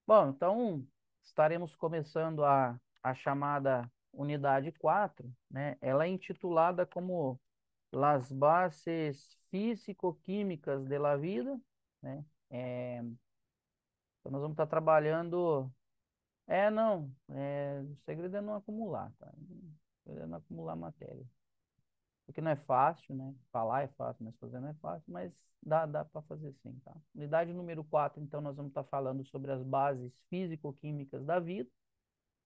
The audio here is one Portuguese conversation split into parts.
Bom, então estaremos começando a chamada unidade 4, né? Ela é intitulada como Las Bases Físico-Químicas de la Vida, né? É, então nós vamos estar trabalhando. O segredo é não acumular, tá? O segredo é não acumular matéria. Porque não é fácil, né? Falar é fácil, mas fazer não é fácil, mas dá para fazer sim, tá? Unidade número 4, então nós vamos estar falando sobre as bases físico-químicas da vida.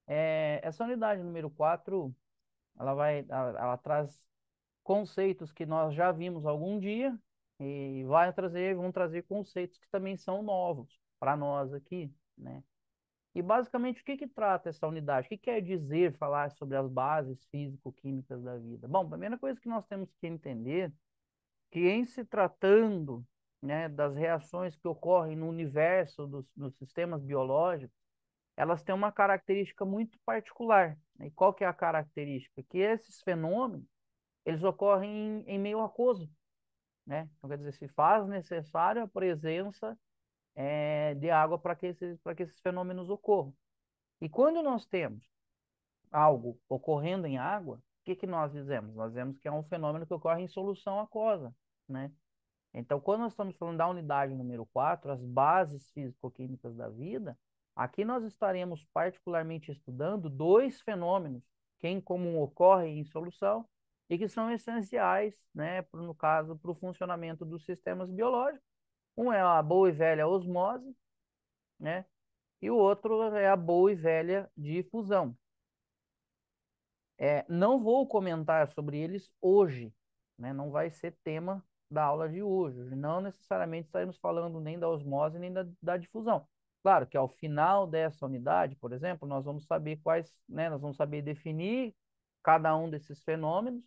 Essa unidade número 4, ela traz conceitos que nós já vimos algum dia e vão trazer conceitos que também são novos para nós aqui, né? E basicamente o que que trata essa unidade? O que quer dizer falar sobre as bases físico-químicas da vida? Bom, a primeira coisa que nós temos que entender que em se tratando, né, das reações que ocorrem no universo dos sistemas biológicos, elas têm uma característica muito particular. E qual que é a característica? Que esses fenômenos, eles ocorrem em meio aquoso, né? Então, quer dizer, se faz necessária a presença de água para que esses fenômenos ocorram. E quando nós temos algo ocorrendo em água, o que que nós dizemos? Nós dizemos que é um fenômeno que ocorre em solução aquosa, né? Então, quando nós estamos falando da unidade número 4, as bases físico-químicas da vida, aqui nós estaremos particularmente estudando dois fenômenos que em comum ocorrem em solução e que são essenciais, né, no caso, para o funcionamento dos sistemas biológicos. Um é a boa e velha osmose, né, e o outro é a boa e velha difusão. Não vou comentar sobre eles hoje, né? Não vai ser tema da aula de hoje. Não necessariamente estaremos falando nem da osmose nem da difusão. Claro que ao final dessa unidade, por exemplo, nós vamos saber quais, né? Nós vamos saber definir cada um desses fenômenos,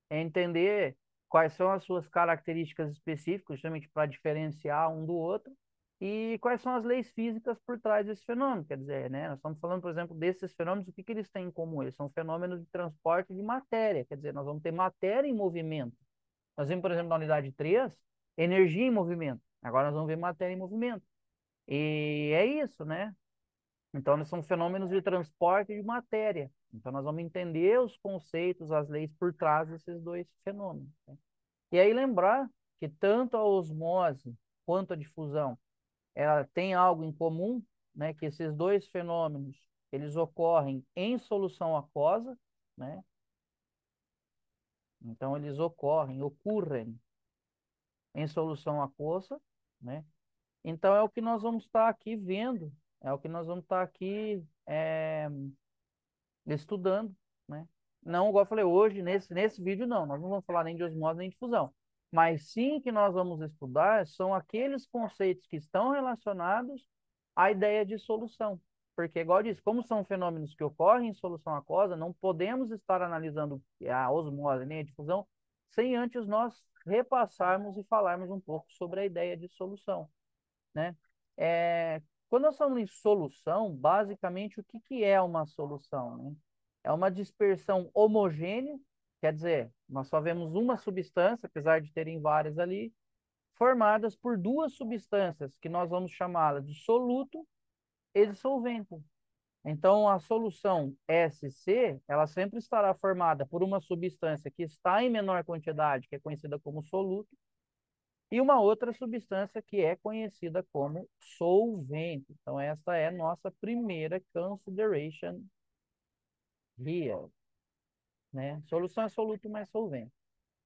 entender quais são as suas características específicas, justamente para diferenciar um do outro, e quais são as leis físicas por trás desse fenômeno. Quer dizer, né, nós estamos falando, por exemplo, desses fenômenos, o que que eles têm em comum? Eles são fenômenos de transporte de matéria, quer dizer, nós vamos ter matéria em movimento. Nós vimos, por exemplo, na unidade 3, energia em movimento. Agora nós vamos ver matéria em movimento. E é isso, né? Então, são fenômenos de transporte de matéria. Então, nós vamos entender os conceitos, as leis por trás desses dois fenômenos, né? E aí lembrar que tanto a osmose quanto a difusão ela tem algo em comum, né, que esses dois fenômenos, eles ocorrem em solução aquosa, né? Então eles ocorrem em solução aquosa, né? Então é o que nós vamos estar aqui vendo, é o que nós vamos estar aqui estudando, né? Não, igual eu falei hoje, nesse vídeo não, nós não vamos falar nem de osmose nem de fusão, mas sim que nós vamos estudar são aqueles conceitos que estão relacionados à ideia de solução. Porque, igual eu disse, como são fenômenos que ocorrem em solução aquosa, não podemos estar analisando a osmose nem a difusão sem antes nós repassarmos e falarmos um pouco sobre a ideia de solução, né? Quando nós falamos em solução, basicamente o que que é uma solução, né? É uma dispersão homogênea, quer dizer, nós só vemos uma substância, apesar de terem várias ali, formadas por duas substâncias, que nós vamos chamá-la de soluto e de solvente. Então, a solução SC, ela sempre estará formada por uma substância que está em menor quantidade, que é conhecida como soluto, e uma outra substância que é conhecida como solvente. Então, essa é a nossa primeira consideration here, né? Solução é soluto mais solvente.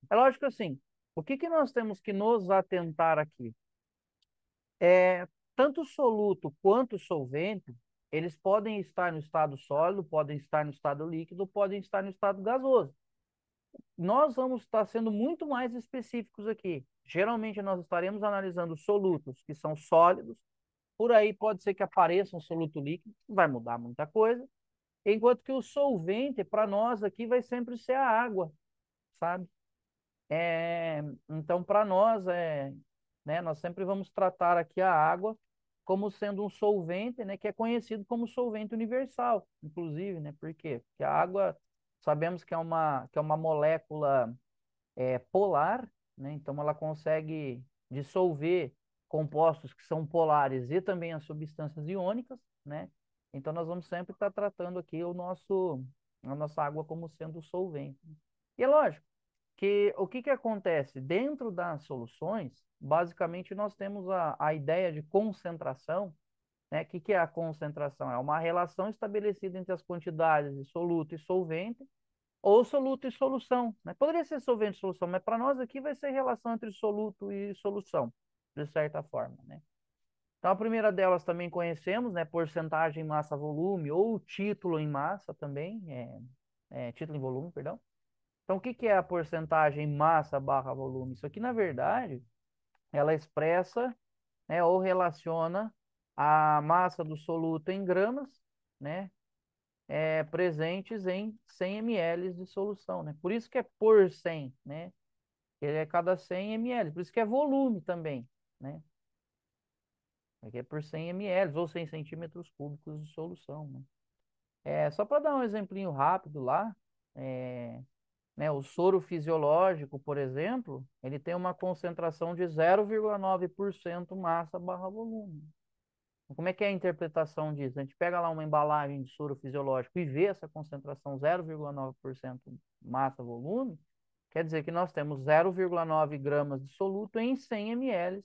É lógico assim, o que que nós temos que nos atentar aqui? Tanto soluto quanto solvente, eles podem estar no estado sólido, podem estar no estado líquido, podem estar no estado gasoso. Nós vamos estar sendo muito mais específicos aqui. Geralmente nós estaremos analisando solutos que são sólidos, por aí pode ser que apareça um soluto líquido, não vai mudar muita coisa, enquanto que o solvente, para nós aqui, vai sempre ser a água, sabe? Então, para nós, né, nós sempre vamos tratar aqui a água como sendo um solvente, né, que é conhecido como solvente universal, inclusive, né? Por quê? Porque a água, sabemos que é uma molécula polar, né? Então, ela consegue dissolver compostos que são polares e também as substâncias iônicas, né? Então nós vamos sempre estar tratando aqui a nossa água como sendo solvente. E é lógico que o que acontece? Dentro das soluções, basicamente nós temos a ideia de concentração, né? O que é a concentração? É uma relação estabelecida entre as quantidades de soluto e solvente, ou soluto e solução, né? Poderia ser solvente e solução, mas para nós aqui vai ser relação entre soluto e solução, de certa forma, né? Então, a primeira delas também conhecemos, né? Porcentagem massa-volume, ou título em massa também, título em volume, perdão. Então, o que é a porcentagem massa barra volume? Isso aqui, na verdade, ela expressa, né, ou relaciona a massa do soluto em gramas, né, presentes em 100 ml de solução, né? Por isso que é por 100, né? Ele é cada 100 ml, por isso que é volume também, né? Aqui é por 100 ml ou 100 centímetros cúbicos de solução, né? Só para dar um exemplinho rápido lá, é, né, o soro fisiológico, por exemplo, ele tem uma concentração de 0,9% massa barra volume. Como é que é a interpretação disso? A gente pega lá uma embalagem de soro fisiológico e vê essa concentração 0,9% massa-volume, quer dizer que nós temos 0,9 gramas de soluto em 100 ml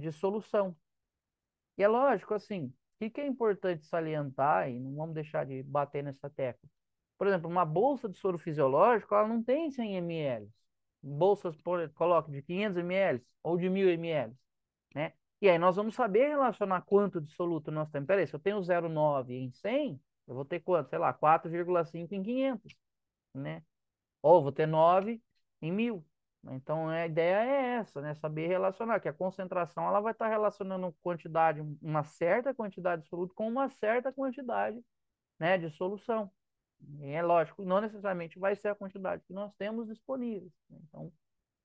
de solução. E é lógico, assim, o que é importante salientar, e não vamos deixar de bater nessa tecla. Por exemplo, uma bolsa de soro fisiológico, ela não tem 100 ml. Bolsas, coloque de 500 ml ou de 1000 ml, né? E aí nós vamos saber relacionar quanto de soluto nós temos. Peraí, se eu tenho 0,9 em 100, eu vou ter quanto? Sei lá, 4,5 em 500, né? Ou vou ter 9 em 1000. Então a ideia é essa, né? Saber relacionar, que a concentração ela vai estar relacionando quantidade, uma certa quantidade de soluto com uma certa quantidade, né, de solução. E é lógico, não necessariamente vai ser a quantidade que nós temos disponíveis, né? Então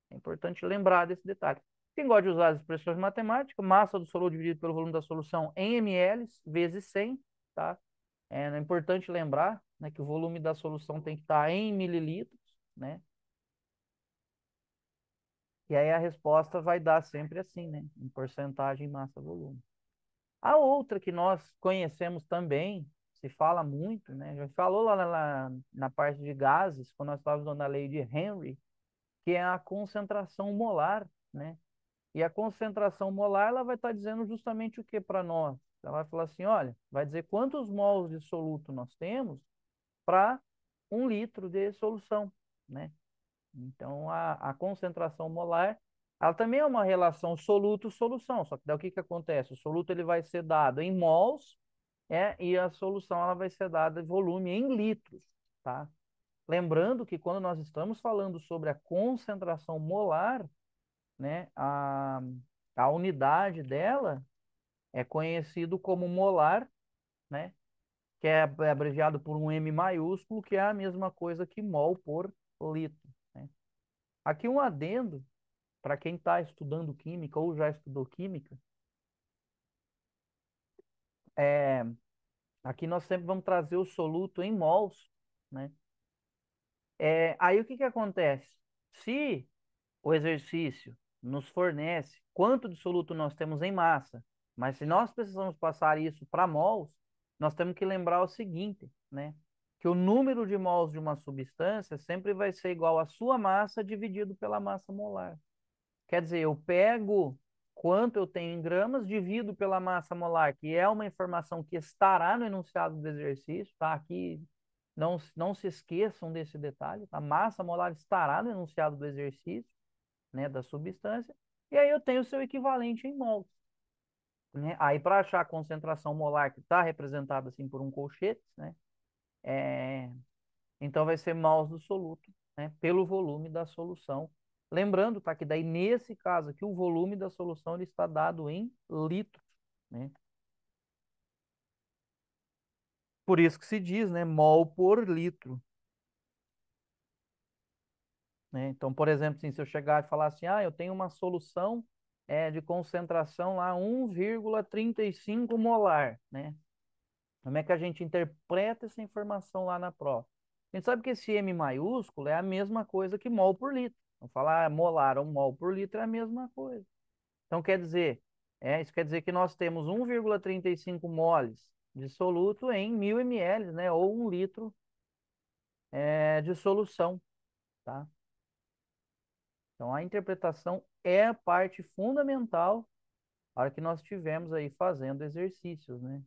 é importante lembrar desse detalhe. Quem gosta de usar as expressões matemáticas, massa do soluto dividido pelo volume da solução em ml vezes 100, tá? É importante lembrar, né, que o volume da solução tem que estar em mililitros, né? E aí a resposta vai dar sempre assim, né? Em porcentagem massa-volume. A outra que nós conhecemos também, se fala muito, né? Já falou lá na parte de gases, quando nós estávamos usando a lei de Henry, que é a concentração molar, né? E a concentração molar, ela vai estar dizendo justamente o que para nós? Ela vai falar assim, olha, vai dizer quantos mols de soluto nós temos para 1 litro de solução, né? Então, a concentração molar, ela também é uma relação soluto-solução, só que daí o que acontece? O soluto ele vai ser dado em mols, e a solução ela vai ser dada em volume em litros, tá? Lembrando que quando nós estamos falando sobre a concentração molar, né, a unidade dela é conhecido como molar, né, que é abreviado por um M maiúsculo, que é a mesma coisa que mol por litro, né? Aqui um adendo para quem está estudando química ou já estudou química, é, aqui nós sempre vamos trazer o soluto em mols, né? Aí o que acontece? Se o exercício nos fornece quanto de soluto nós temos em massa, mas se nós precisamos passar isso para mols, nós temos que lembrar o seguinte, né? Que o número de mols de uma substância sempre vai ser igual à sua massa dividido pela massa molar. Quer dizer, eu pego quanto eu tenho em gramas, divido pela massa molar, que é uma informação que estará no enunciado do exercício, tá? Aqui não se esqueçam desse detalhe, a massa molar estará no enunciado do exercício, né, da substância, e aí eu tenho o seu equivalente em mols, né? Aí para achar a concentração molar que está representada assim por um colchete, né, é, então vai ser mols do soluto, né, pelo volume da solução. Lembrando, tá, que daí nesse caso aqui o volume da solução ele está dado em litros, né? Por isso que se diz, né, mol por litro, né? Então, por exemplo, assim, se eu chegar e falar assim, eu tenho uma solução de concentração lá 1,35 molar, né? Como é que a gente interpreta essa informação lá na prova? A gente sabe que esse M maiúsculo é a mesma coisa que mol por litro. Vamos falar molar ou mol por litro é a mesma coisa. Então, isso quer dizer que nós temos 1,35 moles de soluto em 1.000 ml, né? Ou 1 litro de solução, tá? Então, a interpretação é a parte fundamental na hora que nós estivermos aí fazendo exercícios, né?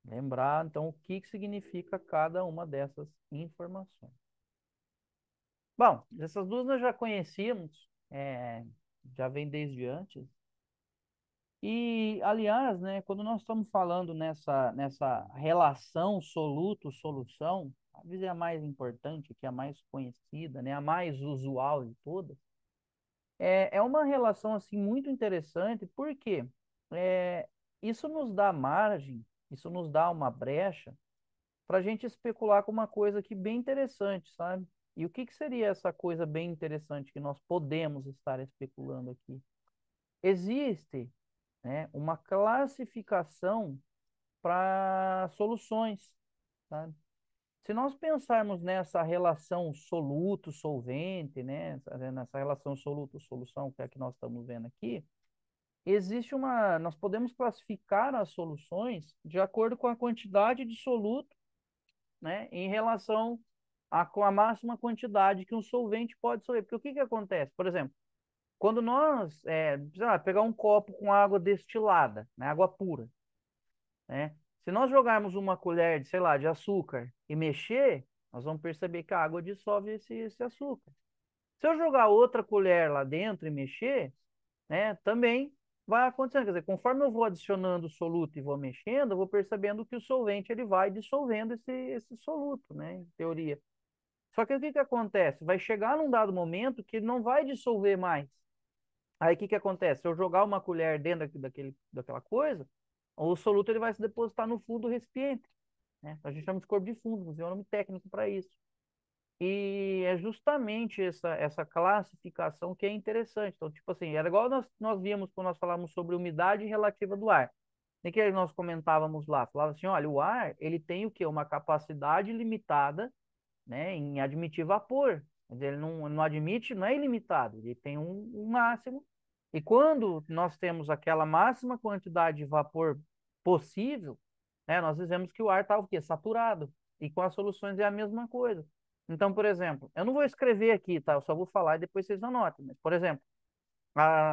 Lembrar, então, o que que significa cada uma dessas informações. Bom, essas duas nós já conhecíamos, já vem desde antes. E, aliás, né, quando nós estamos falando nessa relação soluto-solução, talvez é a mais importante, que é a mais conhecida, né, a mais usual de todas, é uma relação assim muito interessante, porque é, isso nos dá margem, isso nos dá uma brecha para a gente especular com uma coisa aqui bem interessante, sabe? E o que que seria essa coisa bem interessante que nós podemos estar especulando aqui? Existe, né, uma classificação para soluções, sabe? Se nós pensarmos nessa relação soluto-solvente, né, nessa relação soluto-solução, que é a que nós estamos vendo aqui, nós podemos classificar as soluções de acordo com a quantidade de soluto, né, em relação com a máxima quantidade que um solvente pode solver. Porque o que que acontece? Por exemplo, quando nós, sei lá, pegar um copo com água destilada, né, água pura, né? Se nós jogarmos uma colher de, sei lá, de açúcar e mexer, nós vamos perceber que a água dissolve esse açúcar. Se eu jogar outra colher lá dentro e mexer, né, também vai acontecendo. Quer dizer, conforme eu vou adicionando o soluto e vou mexendo, eu vou percebendo que o solvente ele vai dissolvendo esse soluto, né, em teoria. Só que o que que acontece? Vai chegar num dado momento que ele não vai dissolver mais. Aí o que que acontece? Se eu jogar uma colher dentro daquela coisa, o soluto ele vai se depositar no fundo do recipiente, né? A gente chama de corpo de fundo, inclusive é um nome técnico para isso. E é justamente essa classificação que é interessante. Então, tipo assim, era igual nós vimos quando nós falávamos sobre umidade relativa do ar. O que nós comentávamos lá? Falava assim, olha, o ar, ele tem o quê? Uma capacidade limitada, né, em admitir vapor. Mas ele não admite, não é ilimitado, ele tem um máximo. E quando nós temos aquela máxima quantidade de vapor possível, né, nós dizemos que o ar está o quê? Saturado. E com as soluções é a mesma coisa. Então, por exemplo, eu não vou escrever aqui, tá? Eu só vou falar e depois vocês anotem. Mas, por exemplo,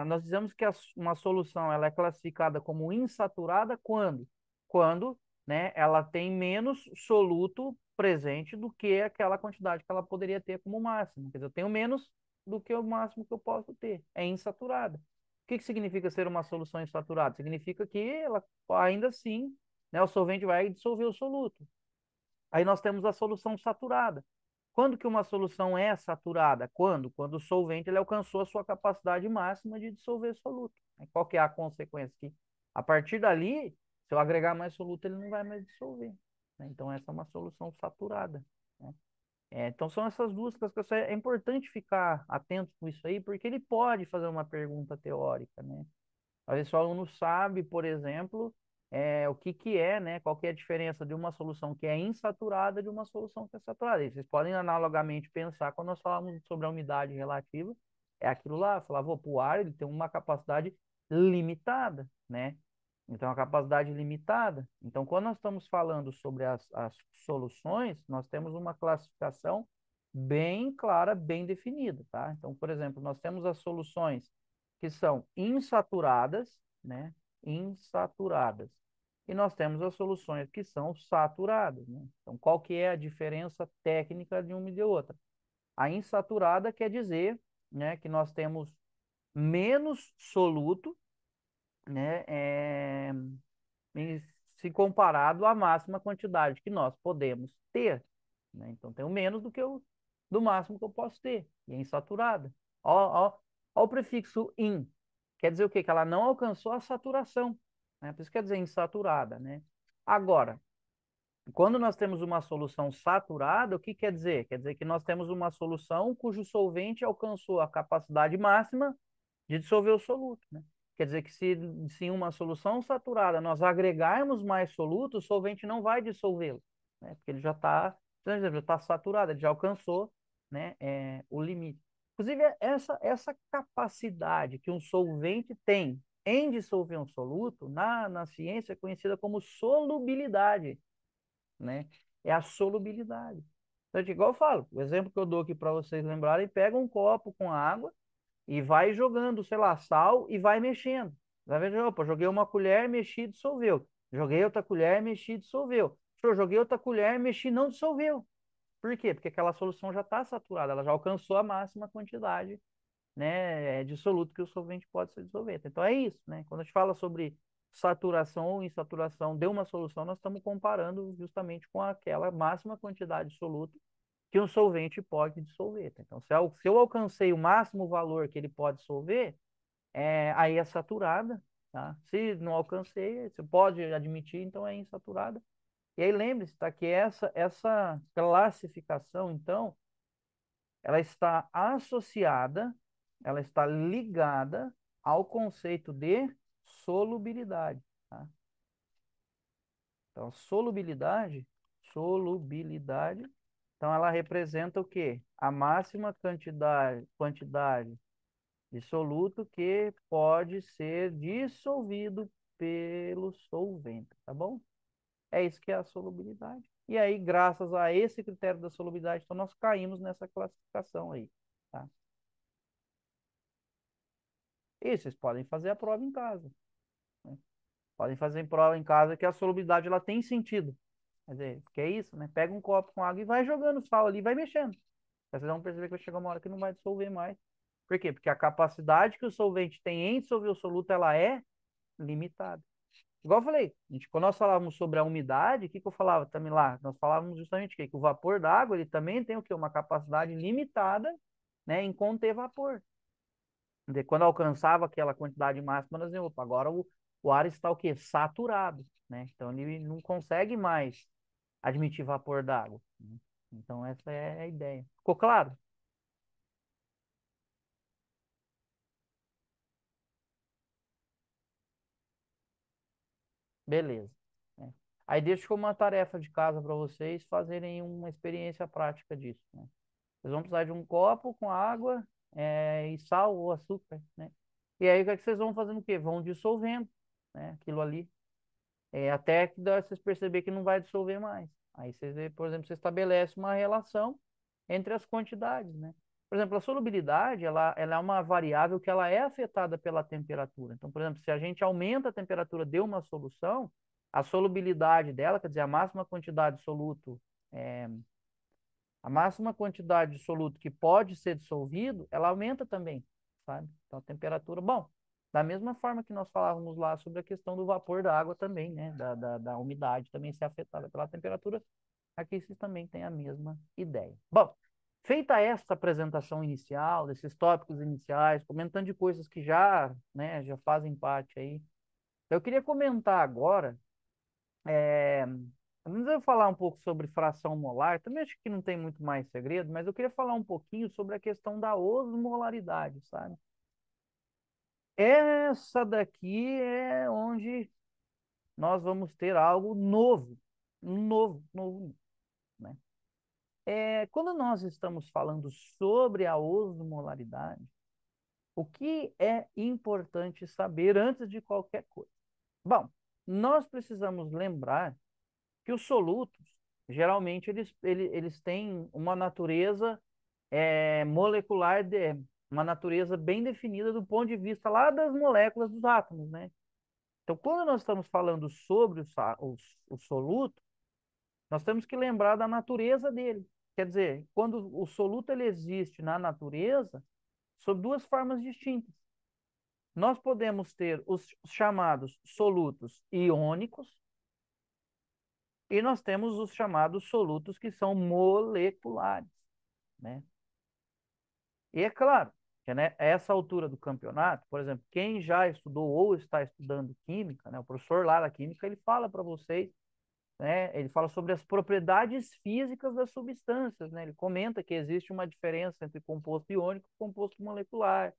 nós dizemos que uma solução ela é classificada como insaturada quando? Quando, né, ela tem menos soluto presente do que aquela quantidade que ela poderia ter como máximo. Quer dizer, eu tenho menos do que o máximo que eu posso ter. É insaturada. O que que significa ser uma solução insaturada? Significa que ela ainda assim, né, o solvente vai dissolver o soluto. Aí nós temos a solução saturada. Quando que uma solução é saturada? Quando o solvente ele alcançou a sua capacidade máxima de dissolver soluto. Qual que é a consequência? Que a partir dali, se eu agregar mais soluto, ele não vai mais dissolver, né? Então, essa é uma solução saturada, né? Então, são essas duas coisas. É importante ficar atento com isso aí, porque ele pode fazer uma pergunta teórica, né? Às vezes o aluno sabe, por exemplo, o que que é, né? Qual que é a diferença de uma solução que é insaturada de uma solução que é saturada. E vocês podem analogamente pensar quando nós falamos sobre a umidade relativa, é aquilo lá, falava, o ar ele tem uma capacidade limitada, né? Então, a capacidade limitada. Então, quando nós estamos falando sobre as soluções, nós temos uma classificação bem clara, bem definida, tá? Então, por exemplo, nós temos as soluções que são insaturadas, né? Insaturadas. E nós temos as soluções que são saturadas, né? Então, qual que é a diferença técnica de uma e de outra? A insaturada quer dizer, né, que nós temos menos soluto, né, se comparado à máxima quantidade que nós podemos ter, né? Então, tenho menos do máximo que eu posso ter, e é insaturada. Ó o prefixo in, quer dizer o quê? Que ela não alcançou a saturação, né? Por isso quer dizer insaturada, né? Agora, quando nós temos uma solução saturada, o que quer dizer? Quer dizer que nós temos uma solução cujo solvente alcançou a capacidade máxima de dissolver o soluto, né? Quer dizer que se em uma solução saturada nós agregarmos mais soluto, o solvente não vai dissolvê-lo, né? Porque ele já está saturado, ele já alcançou, né, o limite. Inclusive, essa capacidade que um solvente tem em dissolver um soluto, na ciência é conhecida como solubilidade, né? É a solubilidade. Então, igual eu falo, o exemplo que eu dou aqui para vocês lembrarem, pega um copo com água e vai jogando, sei lá, sal e vai mexendo. Vai ver, opa, joguei uma colher, mexi, dissolveu. Joguei outra colher, mexi, dissolveu. Eu joguei outra colher, mexi, não dissolveu. Por quê? Porque aquela solução já está saturada, ela já alcançou a máxima quantidade, né, de soluto que o solvente pode se dissolver. Então é isso, né? Quando a gente fala sobre saturação ou insaturação de uma solução, nós estamos comparando justamente com aquela máxima quantidade de soluto que um solvente pode dissolver. Tá? Então, se eu alcancei o máximo valor que ele pode dissolver, aí é saturada. Tá? Se não alcancei, você pode admitir, então é insaturada. E aí lembre-se, tá, que essa classificação, então, ela está associada, ela está ligada ao conceito de solubilidade. Tá? Então, solubilidade, então ela representa o quê? A máxima quantidade de soluto que pode ser dissolvido pelo solvente, tá bom? É isso que é a solubilidade. E aí, graças a esse critério da solubilidade, então nós caímos nessa classificação aí, tá? E vocês podem fazer a prova em casa, né? Podem fazer em prova em casa que a solubilidade ela tem sentido. Quer dizer, que é isso, né? Pega um copo com água e vai jogando sal ali, vai mexendo. Vocês vão perceber que vai chegar uma hora que não vai dissolver mais. Por quê? Porque a capacidade que o solvente tem em dissolver o soluto, ela é limitada. Igual eu falei, quando nós falávamos sobre a umidade, o que eu falava também lá? Nós falávamos justamente o quê? Que o vapor d'água, ele também tem o quê? Uma capacidade limitada, né, em conter vapor. Quando alcançava aquela quantidade máxima, nós dizíamos, opa, agora o ar está o quê? Saturado, né? Então ele não consegue mais admitir vapor d'água, né? Então essa é a ideia. Ficou claro? Beleza. Né? Aí deixo como uma tarefa de casa para vocês fazerem uma experiência prática disso, né? Vocês vão precisar de um copo com água, e sal ou açúcar, né? E aí o que é que vocês vão fazendo o quê? Vão dissolvendo, né? Aquilo ali. Até que vocês perceberem que não vai dissolver mais. Aí vocês, por exemplo, você estabelece uma relação entre as quantidades, né? Por exemplo, a solubilidade, ela é uma variável que ela é afetada pela temperatura. Então, por exemplo, se a gente aumenta a temperatura de uma solução, a solubilidade dela, quer dizer, é, a máxima quantidade de soluto que pode ser dissolvido, ela aumenta também, sabe? Então, a temperatura, bom, da mesma forma que nós falávamos lá sobre a questão do vapor da água também, né? Da umidade também ser afetada pela temperatura, aqui vocês também têm a mesma ideia. Bom, feita esta apresentação inicial, desses tópicos iniciais, comentando de coisas que já, né, já fazem parte aí, eu queria comentar agora, é, antes eu falar um pouco sobre fração molar, também acho que não tem muito mais segredo, mas eu queria falar um pouquinho sobre a questão da osmolaridade, sabe? Essa daqui é onde nós vamos ter algo novo, novo, novo, né? Quando nós estamos falando sobre a osmolaridade, o que é importante saber antes de qualquer coisa? Bom, nós precisamos lembrar que os solutos, geralmente, eles têm uma natureza molecular, uma natureza bem definida do ponto de vista lá das moléculas dos átomos, né? Então, quando nós estamos falando sobre o soluto, nós temos que lembrar da natureza dele. Quer dizer, quando o soluto ele existe na natureza, sob duas formas distintas. Nós podemos ter os chamados solutos iônicos e nós temos os chamados solutos que são moleculares, né? E é claro que, né, a essa altura do campeonato, por exemplo, quem já estudou ou está estudando química, né, o professor lá da química, ele fala para vocês, né, ele fala sobre as propriedades físicas das substâncias, né? Ele comenta que existe uma diferença entre composto iônico e composto molecular,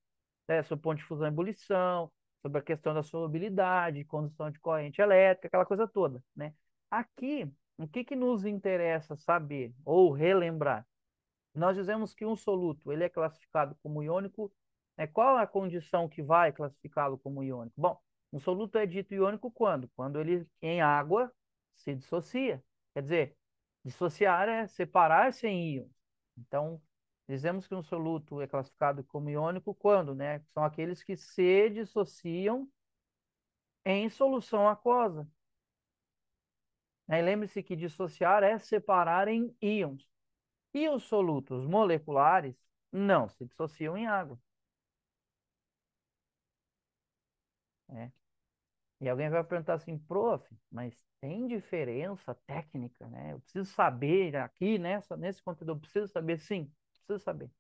né, sobre ponto de fusão e ebulição, sobre a questão da solubilidade, condução de corrente elétrica, aquela coisa toda, né? Aqui, o que que nos interessa saber ou relembrar? Nós dizemos que um soluto ele é classificado como iônico. Né? Qual a condição que vai classificá-lo como iônico? Bom, um soluto é dito iônico quando? Quando ele, em água, se dissocia. Quer dizer, dissociar é separar-se em íons. Então, dizemos que um soluto é classificado como iônico quando, né? São aqueles que se dissociam em solução aquosa. Né? E lembre-se que dissociar é separar em íons. E os solutos moleculares não se dissociam em água. Né? E alguém vai perguntar assim, prof, mas tem diferença técnica, né? Eu preciso saber aqui nesse conteúdo, eu preciso saber, sim, preciso saber.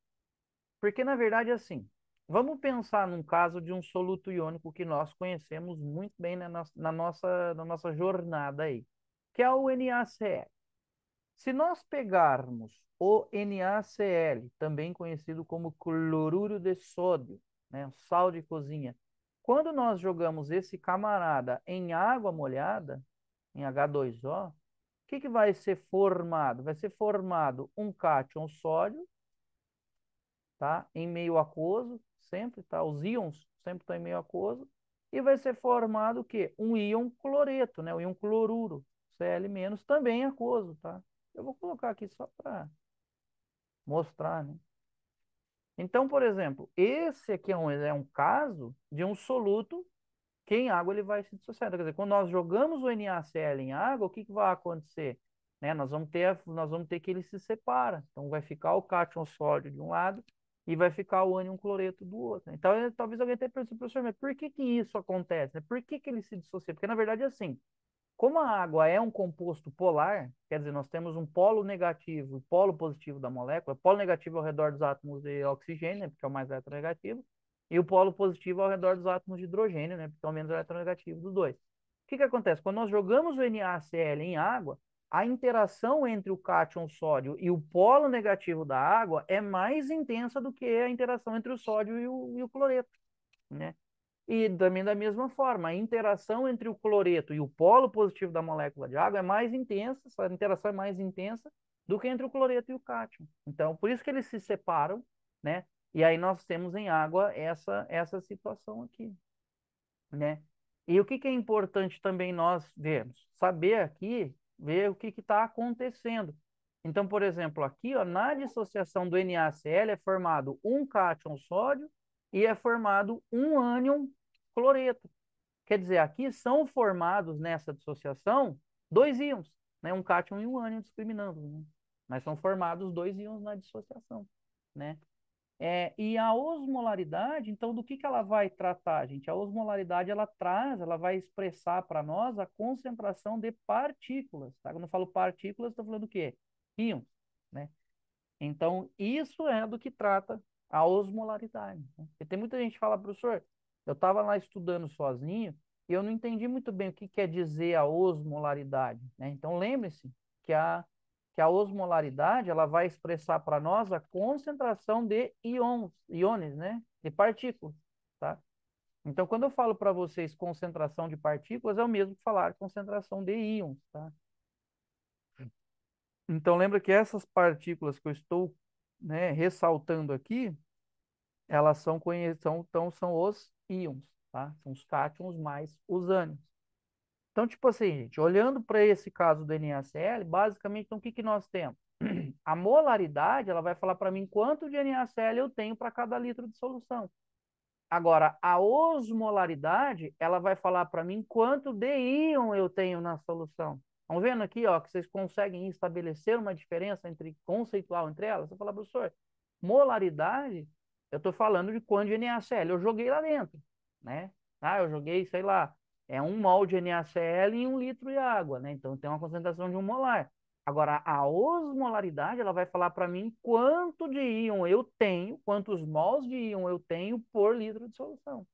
Porque, na verdade, é assim, vamos pensar num caso de um soluto iônico que nós conhecemos muito bem na nossa jornada aí, que é o NaCl. Se nós pegarmos o NaCl, também conhecido como cloruro de sódio, né, sal de cozinha, quando nós jogamos esse camarada em água molhada, em H2O, o que vai ser formado? Vai ser formado um cátion sódio, tá? Em meio aquoso, sempre, tá? Os íons sempre estão em meio aquoso, e vai ser formado o quê? Um íon cloreto, né? O íon cloruro, Cl- também aquoso, tá? Eu vou colocar aqui só para mostrar, né? Então, por exemplo, esse aqui é um caso de um soluto que em água ele vai se dissociar. Então, quer dizer, quando nós jogamos o NaCl em água, o que vai acontecer? Né? Nós vamos ter que ele se separa. Então, vai ficar o cátion sódio de um lado e vai ficar o ânion cloreto do outro. Então, talvez alguém tenha perguntado, professor, mas por que isso acontece? Né? Por que ele se dissocia? Porque, na verdade, é assim, como a água é um composto polar, quer dizer, nós temos um polo negativo e polo positivo da molécula, polo negativo ao redor dos átomos de oxigênio, né, porque é o mais eletronegativo, e o polo positivo ao redor dos átomos de hidrogênio, né, porque é o menos eletronegativo dos dois. O que acontece? Quando nós jogamos o NaCl em água, a interação entre o cátion sódio e o polo negativo da água é mais intensa do que a interação entre o sódio e o cloreto, né? E também da mesma forma, a interação entre o cloreto e o polo positivo da molécula de água é mais intensa, essa interação é mais intensa do que entre o cloreto e o cátion. Então, por isso que eles se separam, né? E aí nós temos em água essa situação aqui, né? E o que é importante também nós vermos? Saber aqui, ver o que está acontecendo. Então, por exemplo, aqui, ó, na dissociação do NaCl é formado um cátion sódio e é formado um ânion cloreto. Quer dizer, aqui são formados nessa dissociação dois íons, né? Um cátion e um ânion discriminando, né? Mas são formados dois íons na dissociação, né? E a osmolaridade, então, do que ela vai tratar, gente? A osmolaridade, ela vai expressar para nós a concentração de partículas, tá? Quando eu falo partículas, estou falando o quê? Íons, né? Então, isso é do que trata a osmolaridade, né? Porque tem muita gente que fala, professor, eu estava lá estudando sozinho e eu não entendi muito bem o que quer dizer a osmolaridade, né? Então, lembre-se que a osmolaridade ela vai expressar para nós a concentração de íons, né? De partículas, tá? Então, quando eu falo para vocês concentração de partículas, é o mesmo que falar concentração de íons, tá? Então, lembra que essas partículas que eu estou, né, ressaltando aqui, elas são os íons, tá? São os cátions mais os ânions. Então, tipo assim, gente, olhando para esse caso do NaCl, basicamente, então, o que que nós temos? A molaridade, ela vai falar para mim quanto de NaCl eu tenho para cada litro de solução. Agora, a osmolaridade, ela vai falar para mim quanto de íon eu tenho na solução. Estão vendo aqui, ó, que vocês conseguem estabelecer uma diferença conceitual entre elas? Você fala, professor, molaridade, eu estou falando de quanto de NaCl eu joguei lá dentro, né? Ah, eu joguei, sei lá, 1 mol de NaCl em 1 litro de água, né? Então tem uma concentração de 1 molar. Agora, a osmolaridade, ela vai falar para mim quanto de íon eu tenho, quantos mols de íon eu tenho por litro de solução.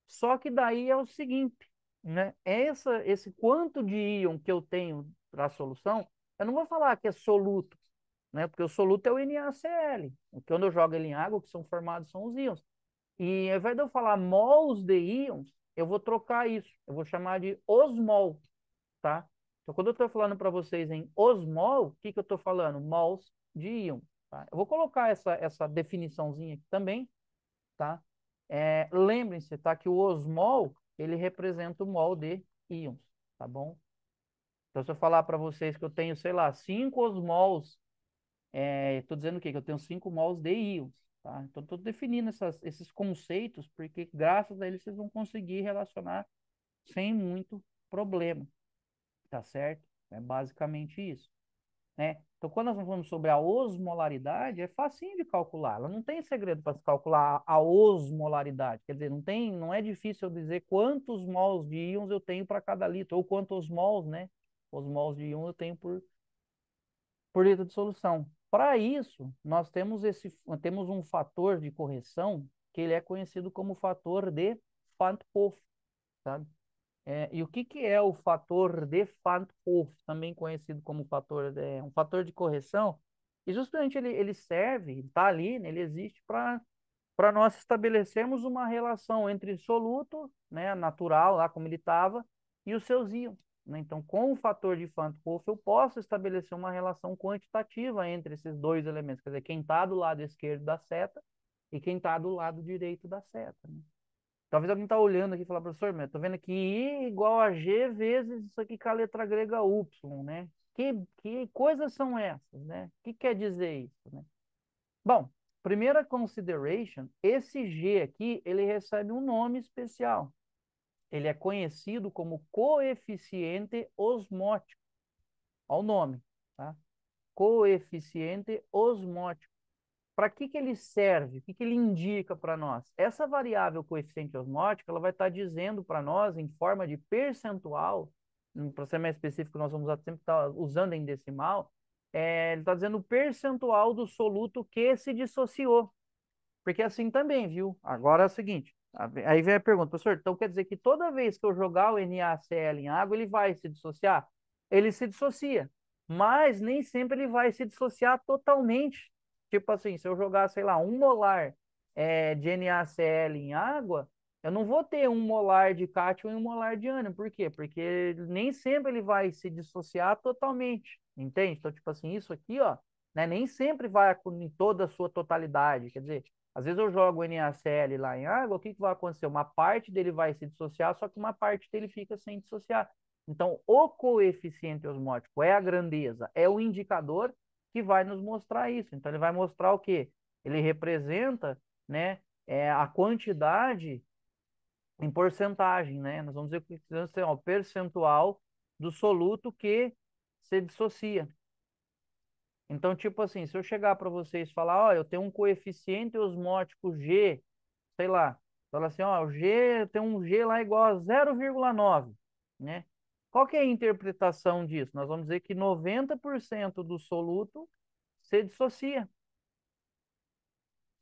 Só que daí é o seguinte, né? Esse quanto de íon que eu tenho para a solução, eu não vou falar que é soluto, né? Porque o soluto é o NaCl. Quando eu jogo ele em água, o que são formados são os íons. E ao invés de eu falar mols de íons, eu vou trocar isso. Eu vou chamar de osmol, tá? Então, quando eu estou falando para vocês em osmol, o que eu estou falando? Mols de íon, tá? Eu vou colocar essa definiçãozinha aqui também, tá? Lembrem-se, tá, que o osmol, ele representa o mol de íons, tá bom? Então, se eu falar para vocês que eu tenho, sei lá, 5 osmols, estou dizendo o quê? Que eu tenho 5 mols de íons, tá? Então, estou definindo esses conceitos, porque graças a eles vocês vão conseguir relacionar sem muito problema, tá certo? É basicamente isso, né? Então, quando nós falamos sobre a osmolaridade, é facinho de calcular. Ela não tem segredo para se calcular a osmolaridade. Quer dizer, não é difícil eu dizer quantos mols de íons eu tenho para cada litro, ou quantos mols, né? Os mols de íon eu tenho por litro de solução. Para isso, nós temos um fator de correção que ele é conhecido como fator de Van't Hoff, sabe? E o que é o fator de Van't Hoff, também conhecido como um fator de correção? E justamente ele serve, está ali, né, ele existe para nós estabelecermos uma relação entre soluto, né, natural, lá como ele estava, e os seus íons, né? Então, com o fator de Van't Hoff, eu posso estabelecer uma relação quantitativa entre esses dois elementos, quer dizer, quem está do lado esquerdo da seta e quem está do lado direito da seta, né? Talvez alguém está olhando aqui e falar, professor, mas estou vendo que I igual a G vezes isso aqui com a letra grega Y, né? Que coisas são essas, né? O que quer dizer isso, né? Bom, primeira consideration, esse G aqui, ele recebe um nome especial. Ele é conhecido como coeficiente osmótico. Olha o nome, tá? Coeficiente osmótico. Para que ele serve? O que ele indica para nós? Essa variável coeficiente osmótico, ela vai estar dizendo para nós, em forma de percentual, para ser mais específico, nós vamos sempre estar usando em decimal, ele está dizendo o percentual do soluto que se dissociou. Porque assim também, viu? Agora é o seguinte, aí vem a pergunta, professor, então quer dizer que toda vez que eu jogar o NaCl em água, ele vai se dissociar? Ele se dissocia, mas nem sempre ele vai se dissociar totalmente. Tipo assim, se eu jogar, sei lá, 1 molar de NaCl em água, eu não vou ter 1 molar de cátion e 1 molar de ânion. Por quê? Porque nem sempre ele vai se dissociar totalmente, entende? Então, tipo assim, isso aqui, ó, né, nem sempre vai em toda a sua totalidade. Quer dizer, às vezes eu jogo o NaCl lá em água, o que vai acontecer? Uma parte dele vai se dissociar, só que uma parte dele fica sem dissociar. Então, o coeficiente osmótico é a grandeza, é o indicador que vai nos mostrar isso. Então, ele vai mostrar o quê? Ele representa, né, a quantidade em porcentagem, né? Nós vamos dizer que é o percentual do soluto que se dissocia. Então, tipo assim, se eu chegar para vocês e falar, ó, eu tenho um coeficiente osmótico G, sei lá, fala assim, ó, o G tem um G lá igual a 0,9, né? Qual que é a interpretação disso? Nós vamos dizer que 90% do soluto se dissocia,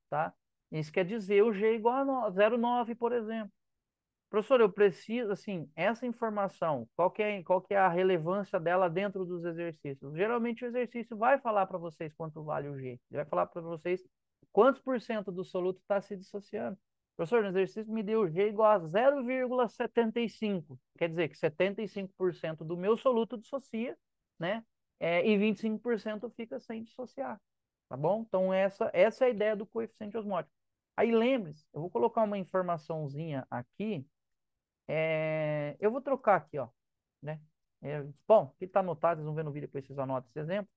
tá? Isso quer dizer o G igual a 0,9, por exemplo. Professor, eu preciso, assim, essa informação, qual que é a relevância dela dentro dos exercícios? Geralmente o exercício vai falar para vocês quanto vale o G. Ele vai falar para vocês quantos por cento do soluto está se dissociando. Professor, no exercício me deu G igual a 0,75. Quer dizer que 75% do meu soluto dissocia, né? E 25% fica sem dissociar. Tá bom? Então, essa é a ideia do coeficiente osmótico. Aí lembre-se, eu vou colocar uma informaçãozinha aqui, eu vou trocar aqui, ó, né? Bom, aqui está anotado, vocês vão ver no vídeo depois vocês anotam esse exemplo.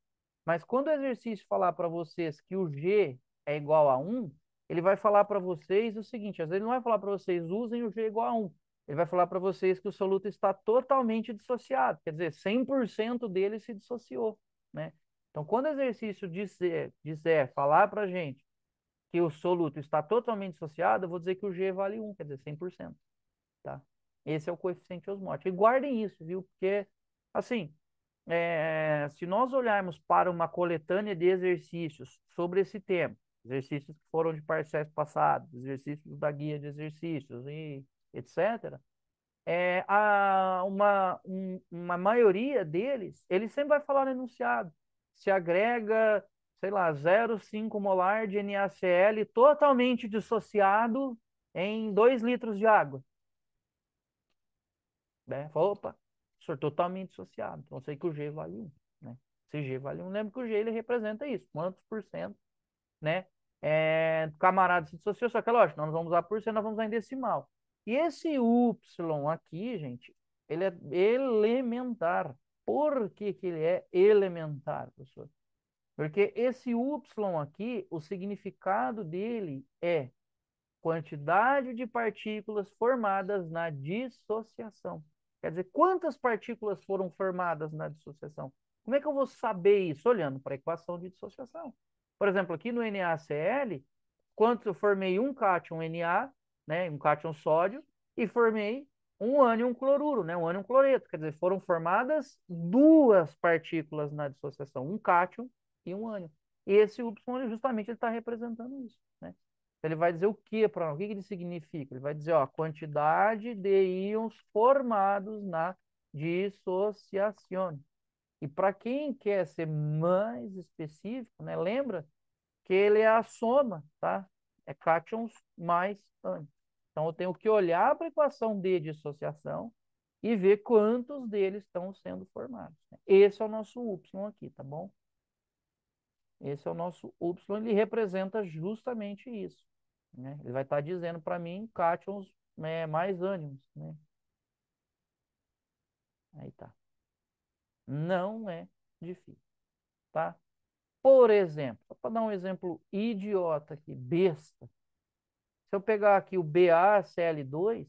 Mas quando o exercício falar para vocês que o G é igual a 1, ele vai falar para vocês o seguinte, às vezes ele não vai falar para vocês usem o G igual a 1. Ele vai falar para vocês que o soluto está totalmente dissociado, quer dizer, 100% dele se dissociou, né? Então, quando o exercício disser falar para a gente que o soluto está totalmente dissociado, eu vou dizer que o G vale 1, quer dizer, 100%. Tá? Esse é o coeficiente osmótico. E guardem isso, viu? Porque, assim, se nós olharmos para uma coletânea de exercícios sobre esse tema, exercícios que foram de parciais passados, exercícios da guia de exercícios e etc., uma maioria deles, ele sempre vai falar no enunciado. Se agrega, sei lá, 0,5 molar de NaCl totalmente dissociado em 2 litros de água. Né? Opa, sou totalmente dissociado. Então, eu sei que o G vale 1. Né? Se G vale 1, lembra que o G ele representa isso. Quantos por cento né? Camarada se dissociou, só que é lógico, nós não vamos usar por cento, nós vamos usar em decimal. E esse Y aqui, gente, ele é elementar. Por que que ele é elementar, professor? Porque esse Y aqui, o significado dele é quantidade de partículas formadas na dissociação. Quer dizer, quantas partículas foram formadas na dissociação? Como é que eu vou saber isso? Olhando para a equação de dissociação. Por exemplo, aqui no NaCl, quanto eu formei um cátion Na, né, um cátion sódio, e formei um ânion cloruro, né, um ânion cloreto. Quer dizer, foram formadas duas partículas na dissociação, um cátion e um ânion. E esse Y justamente ele está representando isso, né? Ele vai dizer o que para o que ele significa? Ele vai dizer, ó, a quantidade de íons formados na dissociação. E para quem quer ser mais específico, né, lembra que ele é a soma, tá? É cátions mais ânions. Então eu tenho que olhar para a equação de dissociação e ver quantos deles estão sendo formados, né? Esse é o nosso Y aqui, tá bom? Esse é o nosso Y, ele representa justamente isso, né? Ele vai estar dizendo para mim cátions, né, mais ânions, né? Aí tá. Não é difícil, tá? Por exemplo, para dar um exemplo idiota aqui, besta. Se eu pegar aqui o BaCl2,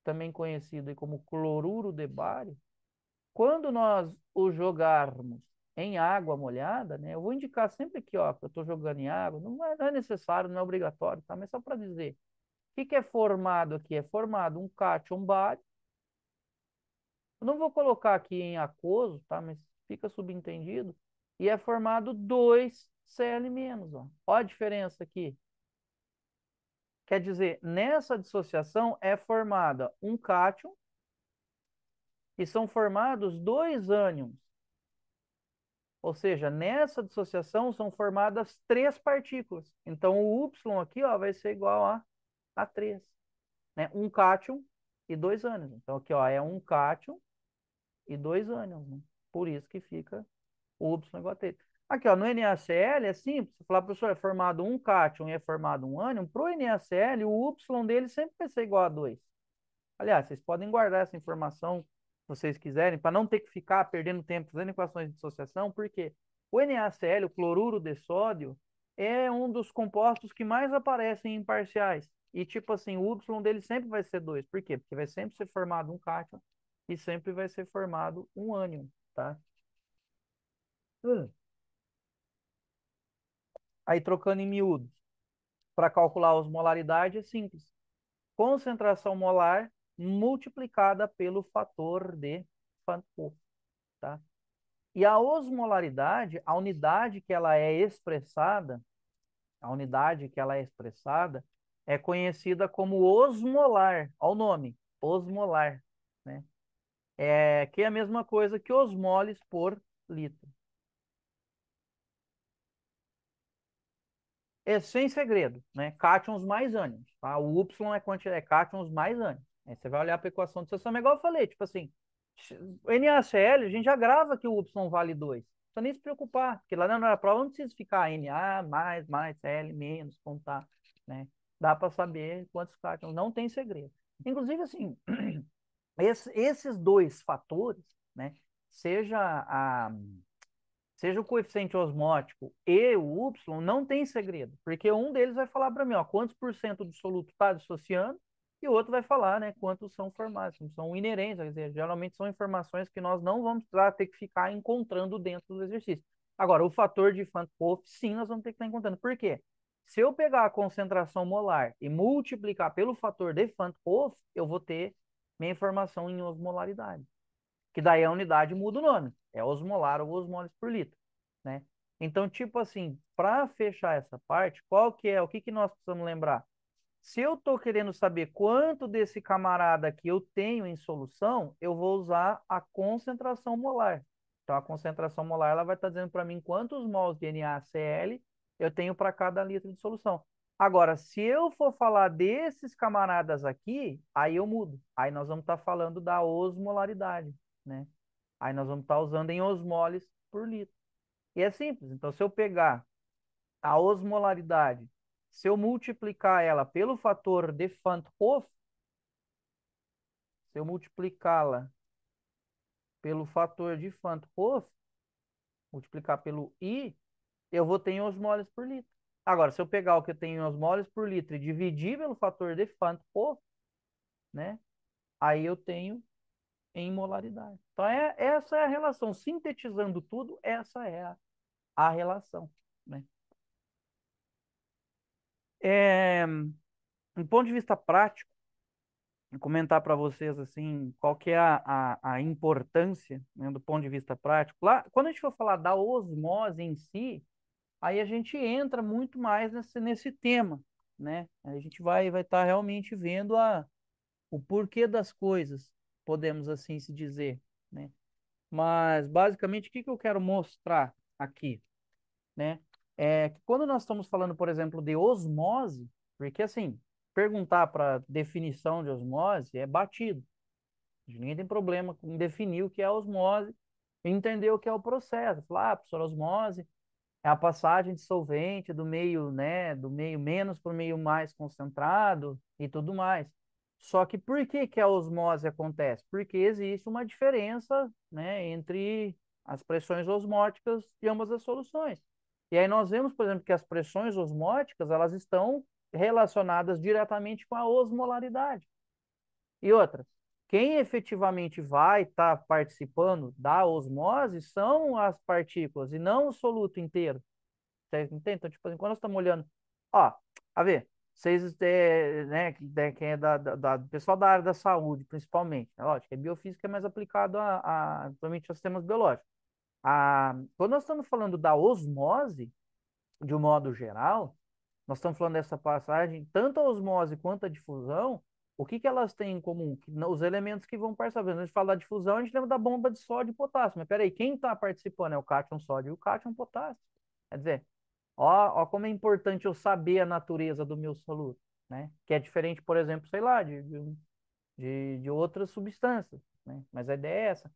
também conhecido aí como cloruro de bário, quando nós o jogarmos em água molhada, né? Eu vou indicar sempre aqui, ó, que eu estou jogando em água, não é necessário, não é obrigatório, tá? Mas só para dizer. O que é formado aqui? É formado um cátion bário. Eu não vou colocar aqui em aquoso, tá? Mas fica subentendido. E é formado 2Cl-, ó. Ó a diferença aqui. Quer dizer, nessa dissociação é formada um cátion e são formados dois ânions. Ou seja, nessa dissociação são formadas três partículas. Então, o Y aqui, ó, vai ser igual a 3, né? Um cátion e dois ânions. Então, aqui, ó, é um cátion e dois ânions, né? Por isso que fica o Y igual a 3. Aqui, ó, no NaCl é simples. Você falar, professor, é formado um cátion e é formado um ânion. Para o NaCl, o Y dele sempre vai ser igual a 2. Aliás, vocês podem guardar essa informação se vocês quiserem, para não ter que ficar perdendo tempo fazendo equações de dissociação, porque o NaCl, o cloruro de sódio, é um dos compostos que mais aparecem em parciais. E tipo assim, o Y dele sempre vai ser 2. Por quê? Porque vai sempre ser formado um cátion e sempre vai ser formado um ânion, tá? Aí trocando em miúdos, para calcular a osmolaridade é simples. Concentração molar multiplicada pelo fator de Van 't, tá? E a osmolaridade, a unidade que ela é expressada, é conhecida como osmolar. Olha o nome, osmolar, né? Que é a mesma coisa que osmoles por litro. É sem segredo, né? Cátions mais ânions, tá? O Y é quantidade, é cátions mais ânions. Aí você vai olhar para a equação de dissociação, é igual eu falei, tipo assim, o NaCl, a gente já grava que o Y vale 2. Não precisa nem se preocupar, porque lá na prova não precisa ficar Na mais, Cl menos, contar, né? Dá para saber quantos cátions, não tem segredo. Inclusive, assim, esses dois fatores, né? Seja a seja o coeficiente osmótico e o Y, não tem segredo, porque um deles vai falar para mim, ó, quantos por cento do soluto está dissociando, e o outro vai falar, né, quantos são formados, são inerentes, quer dizer, geralmente são informações que nós não vamos ter que ficar encontrando dentro do exercício. Agora, o fator de Van 't Hoff, sim, nós vamos ter que estar encontrando. Por quê? Se eu pegar a concentração molar e multiplicar pelo fator de Van 't Hoff, eu vou ter minha informação em osmolaridade, que daí a unidade muda o nome, é osmolar ou osmoles por litro, né? Então, tipo assim, para fechar essa parte, qual que é, o que que nós precisamos lembrar? Se eu estou querendo saber quanto desse camarada aqui eu tenho em solução, eu vou usar a concentração molar. Então, a concentração molar ela vai estar dizendo para mim quantos mols de NaCl eu tenho para cada litro de solução. Agora, se eu for falar desses camaradas aqui, aí eu mudo. Aí nós vamos estar falando da osmolaridade, né? Aí nós vamos estar usando em osmoles por litro. E é simples. Então, se eu pegar a osmolaridade, se eu multiplicar ela pelo fator de Van't Hoff, se eu multiplicá-la pelo fator de Van't Hoff, multiplicar pelo I, eu vou ter em osmoles por litro. Agora, se eu pegar o que eu tenho em osmoles por litro e dividir pelo fator de Van't Hoff, né? Aí eu tenho em molaridade. Então, essa é a relação. Sintetizando tudo, essa é a relação, né? É, do ponto de vista prático, comentar para vocês assim qual que é a importância, né, do ponto de vista prático. Lá, quando a gente for falar da osmose em si, aí a gente entra muito mais nesse tema, né? A gente vai estar realmente vendo o porquê das coisas, podemos assim se dizer, né? Mas basicamente o que que eu quero mostrar aqui, né? É que quando nós estamos falando, por exemplo, de osmose, porque assim, perguntar para definição de osmose é batido. Ninguém tem problema em definir o que é osmose e entender o que é o processo. Falar, professor, osmose é a passagem de solvente do meio, né, do meio menos para o meio mais concentrado e tudo mais. Só que por que que a osmose acontece? Porque existe uma diferença, né, entre as pressões osmóticas de ambas as soluções. E aí nós vemos, por exemplo, que as pressões osmóticas, elas estão relacionadas diretamente com a osmolaridade. E outra, quem efetivamente vai estar participando da osmose são as partículas e não o soluto inteiro. Você entende? Então, tipo assim, quando nós estamos olhando, ó, a ver, vocês, né, quem é do pessoal da área da saúde, principalmente, é lógico, que a biofísica é mais aplicado principalmente aos sistemas biológicos. Quando nós estamos falando da osmose, de um modo geral, nós estamos falando dessa passagem, tanto a osmose quanto a difusão, o que que elas têm em comum? Os elementos que vão participar. Quando a gente fala da difusão, a gente lembra da bomba de sódio e potássio. Mas peraí, quem está participando é o cátion sódio e o cátion potássio. Quer dizer, ó como é importante eu saber a natureza do meu soluto, né? Que é diferente, por exemplo, sei lá, de outras substâncias, né? Mas a ideia é essa.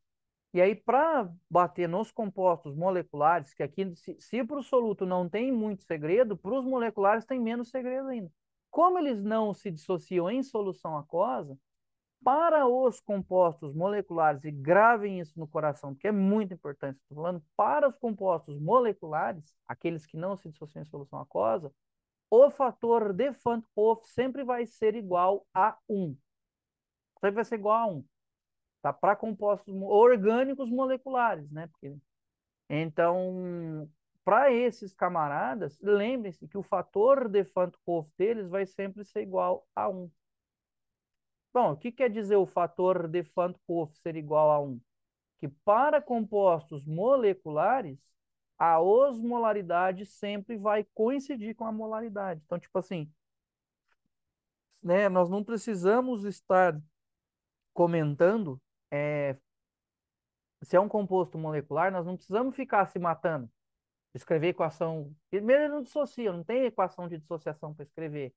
E aí, para bater nos compostos moleculares, que aqui, se para o soluto não tem muito segredo, para os moleculares tem menos segredo ainda. Como eles não se dissociam em solução aquosa, para os compostos moleculares, e gravem isso no coração, porque é muito importante, estou falando para os compostos moleculares, aqueles que não se dissociam em solução aquosa, o fator de Van't Hoff sempre vai ser igual a 1. Sempre vai ser igual a 1. Tá? Para compostos orgânicos moleculares, né? Então, para esses camaradas, lembrem-se que o fator de Van't Hoff deles vai sempre ser igual a 1. Bom, o que quer dizer o fator de Van't Hoff ser igual a 1? Que para compostos moleculares, a osmolaridade sempre vai coincidir com a molaridade. Então, tipo assim, né, nós não precisamos estar comentando se é um composto molecular, nós não precisamos ficar se matando, escrever equação. Primeiro, ele não dissocia, não tem equação de dissociação para escrever.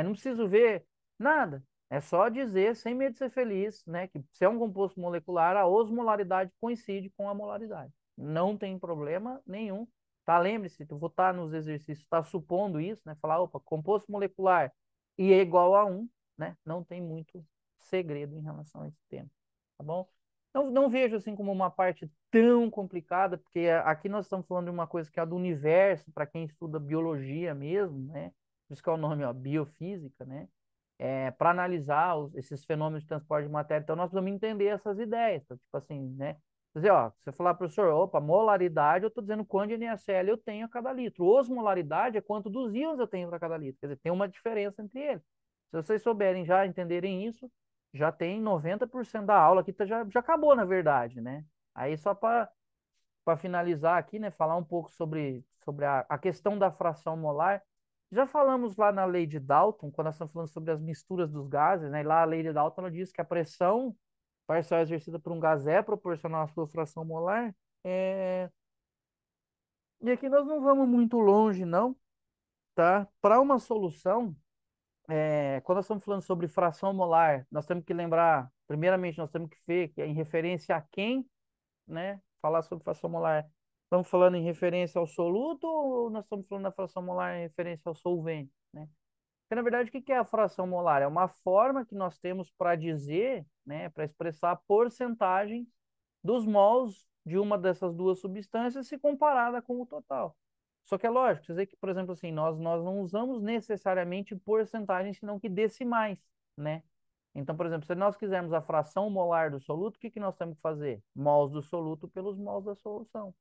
Não preciso ver nada. É só dizer, sem medo de ser feliz, né, que se é um composto molecular, a osmolaridade coincide com a molaridade. Não tem problema nenhum. Tá? Lembre-se, eu vou estar nos exercícios, está supondo isso, né? Falar, opa, composto molecular e é igual a 1, né? Não tem muito segredo em relação a esse tema. Tá bom? Não vejo assim como uma parte tão complicada, porque aqui nós estamos falando de uma coisa que é do universo, para quem estuda biologia mesmo, né? Por isso que é o nome, ó, biofísica, né? Para analisar esses fenômenos de transporte de matéria. Então, nós precisamos entender essas ideias. Então, tipo assim, né? Quer dizer, ó, você falar, professor, opa, molaridade, eu estou dizendo quanto de NaCl eu tenho a cada litro. Osmolaridade é quanto dos íons eu tenho para cada litro. Quer dizer, tem uma diferença entre eles. Se vocês souberem já entenderem isso, já tem 90% da aula aqui, já acabou, na verdade, né? Aí, só para finalizar aqui, né, falar um pouco sobre a questão da fração molar. Já falamos lá na lei de Dalton, quando nós estamos falando sobre as misturas dos gases, né? E lá a lei de Dalton ela diz que a pressão parcial exercida por um gás é proporcional à sua fração molar. É... E aqui nós não vamos muito longe, não, tá? Para uma solução, quando nós estamos falando sobre fração molar, nós temos que lembrar, primeiramente, nós temos que ver que é em referência a quem, né? Falar sobre fração molar. Estamos falando em referência ao soluto ou nós estamos falando da fração molar em referência ao solvente, né? Porque, na verdade, o que que é a fração molar? É uma forma que nós temos para dizer, né, para expressar a porcentagem dos mols de uma dessas duas substâncias se comparada com o total. Só que é lógico, quer dizer que, por exemplo, assim, nós não usamos necessariamente porcentagens, senão que decimais, né? Então, por exemplo, se nós quisermos a fração molar do soluto, o que que nós temos que fazer? Mols do soluto pelos mols da solução,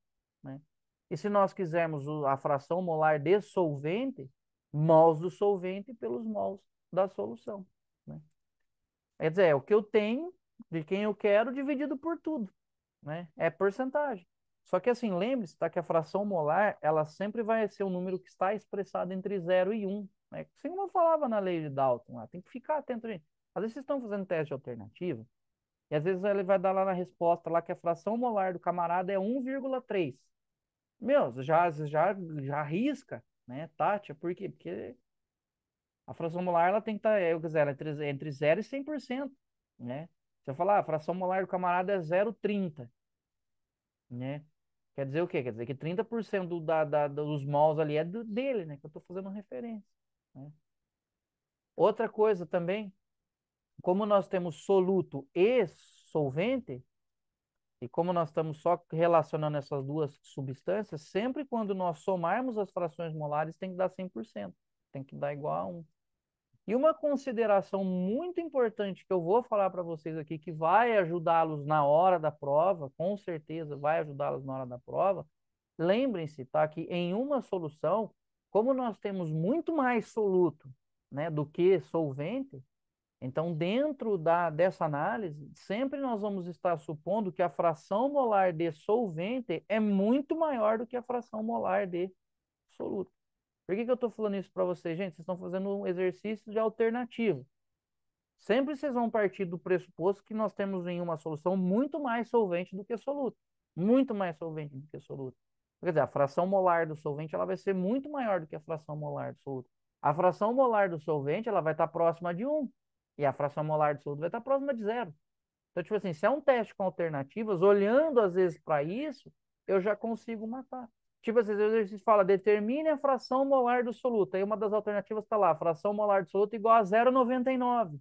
né? E se nós quisermos a fração molar de solvente, mols do solvente pelos mols da solução, né? Quer dizer, é o que eu tenho de quem eu quero dividido por tudo, né? É porcentagem. Só que assim, lembre-se, tá, que a fração molar, ela sempre vai ser um número que está expressado entre 0 e 1, né? Assim como eu falava na lei de Dalton, lá, tem que ficar atento, gente. Às vezes vocês estão fazendo teste de alternativa, e às vezes ele vai dar lá na resposta lá que a fração molar do camarada é 1,3. Meu, já arrisca, né, Tátia? Por quê? Porque a fração molar ela tem que estar, quer dizer, ela é entre 0 e 100%, né? Se eu falar, a fração molar do camarada é 0,30, né? Quer dizer o quê? Quer dizer que 30% dos mols ali é dele, né? Que eu estou fazendo referência, né? Outra coisa também, como nós temos soluto e solvente, e como nós estamos só relacionando essas duas substâncias, sempre quando nós somarmos as frações molares tem que dar 100%, tem que dar igual a 1. E uma consideração muito importante que eu vou falar para vocês aqui, que vai ajudá-los na hora da prova, com certeza vai ajudá-los na hora da prova. Lembrem-se, tá, que em uma solução, como nós temos muito mais soluto, né, do que solvente, então dentro dessa análise, sempre nós vamos estar supondo que a fração molar de solvente é muito maior do que a fração molar de soluto. Por que que eu estou falando isso para vocês, gente? Vocês estão fazendo um exercício de alternativa. Sempre vocês vão partir do pressuposto que nós temos em uma solução muito mais solvente do que soluto. Muito mais solvente do que soluto. Quer dizer, a fração molar do solvente ela vai ser muito maior do que a fração molar do soluto. A fração molar do solvente ela vai estar próxima de 1. E a fração molar do soluto vai estar próxima de 0. Então, tipo assim, se é um teste com alternativas, olhando às vezes para isso, eu já consigo matar. Tipo assim, o exercício fala, determine a fração molar do soluto. Aí uma das alternativas está lá, fração molar do soluto igual a 0,99.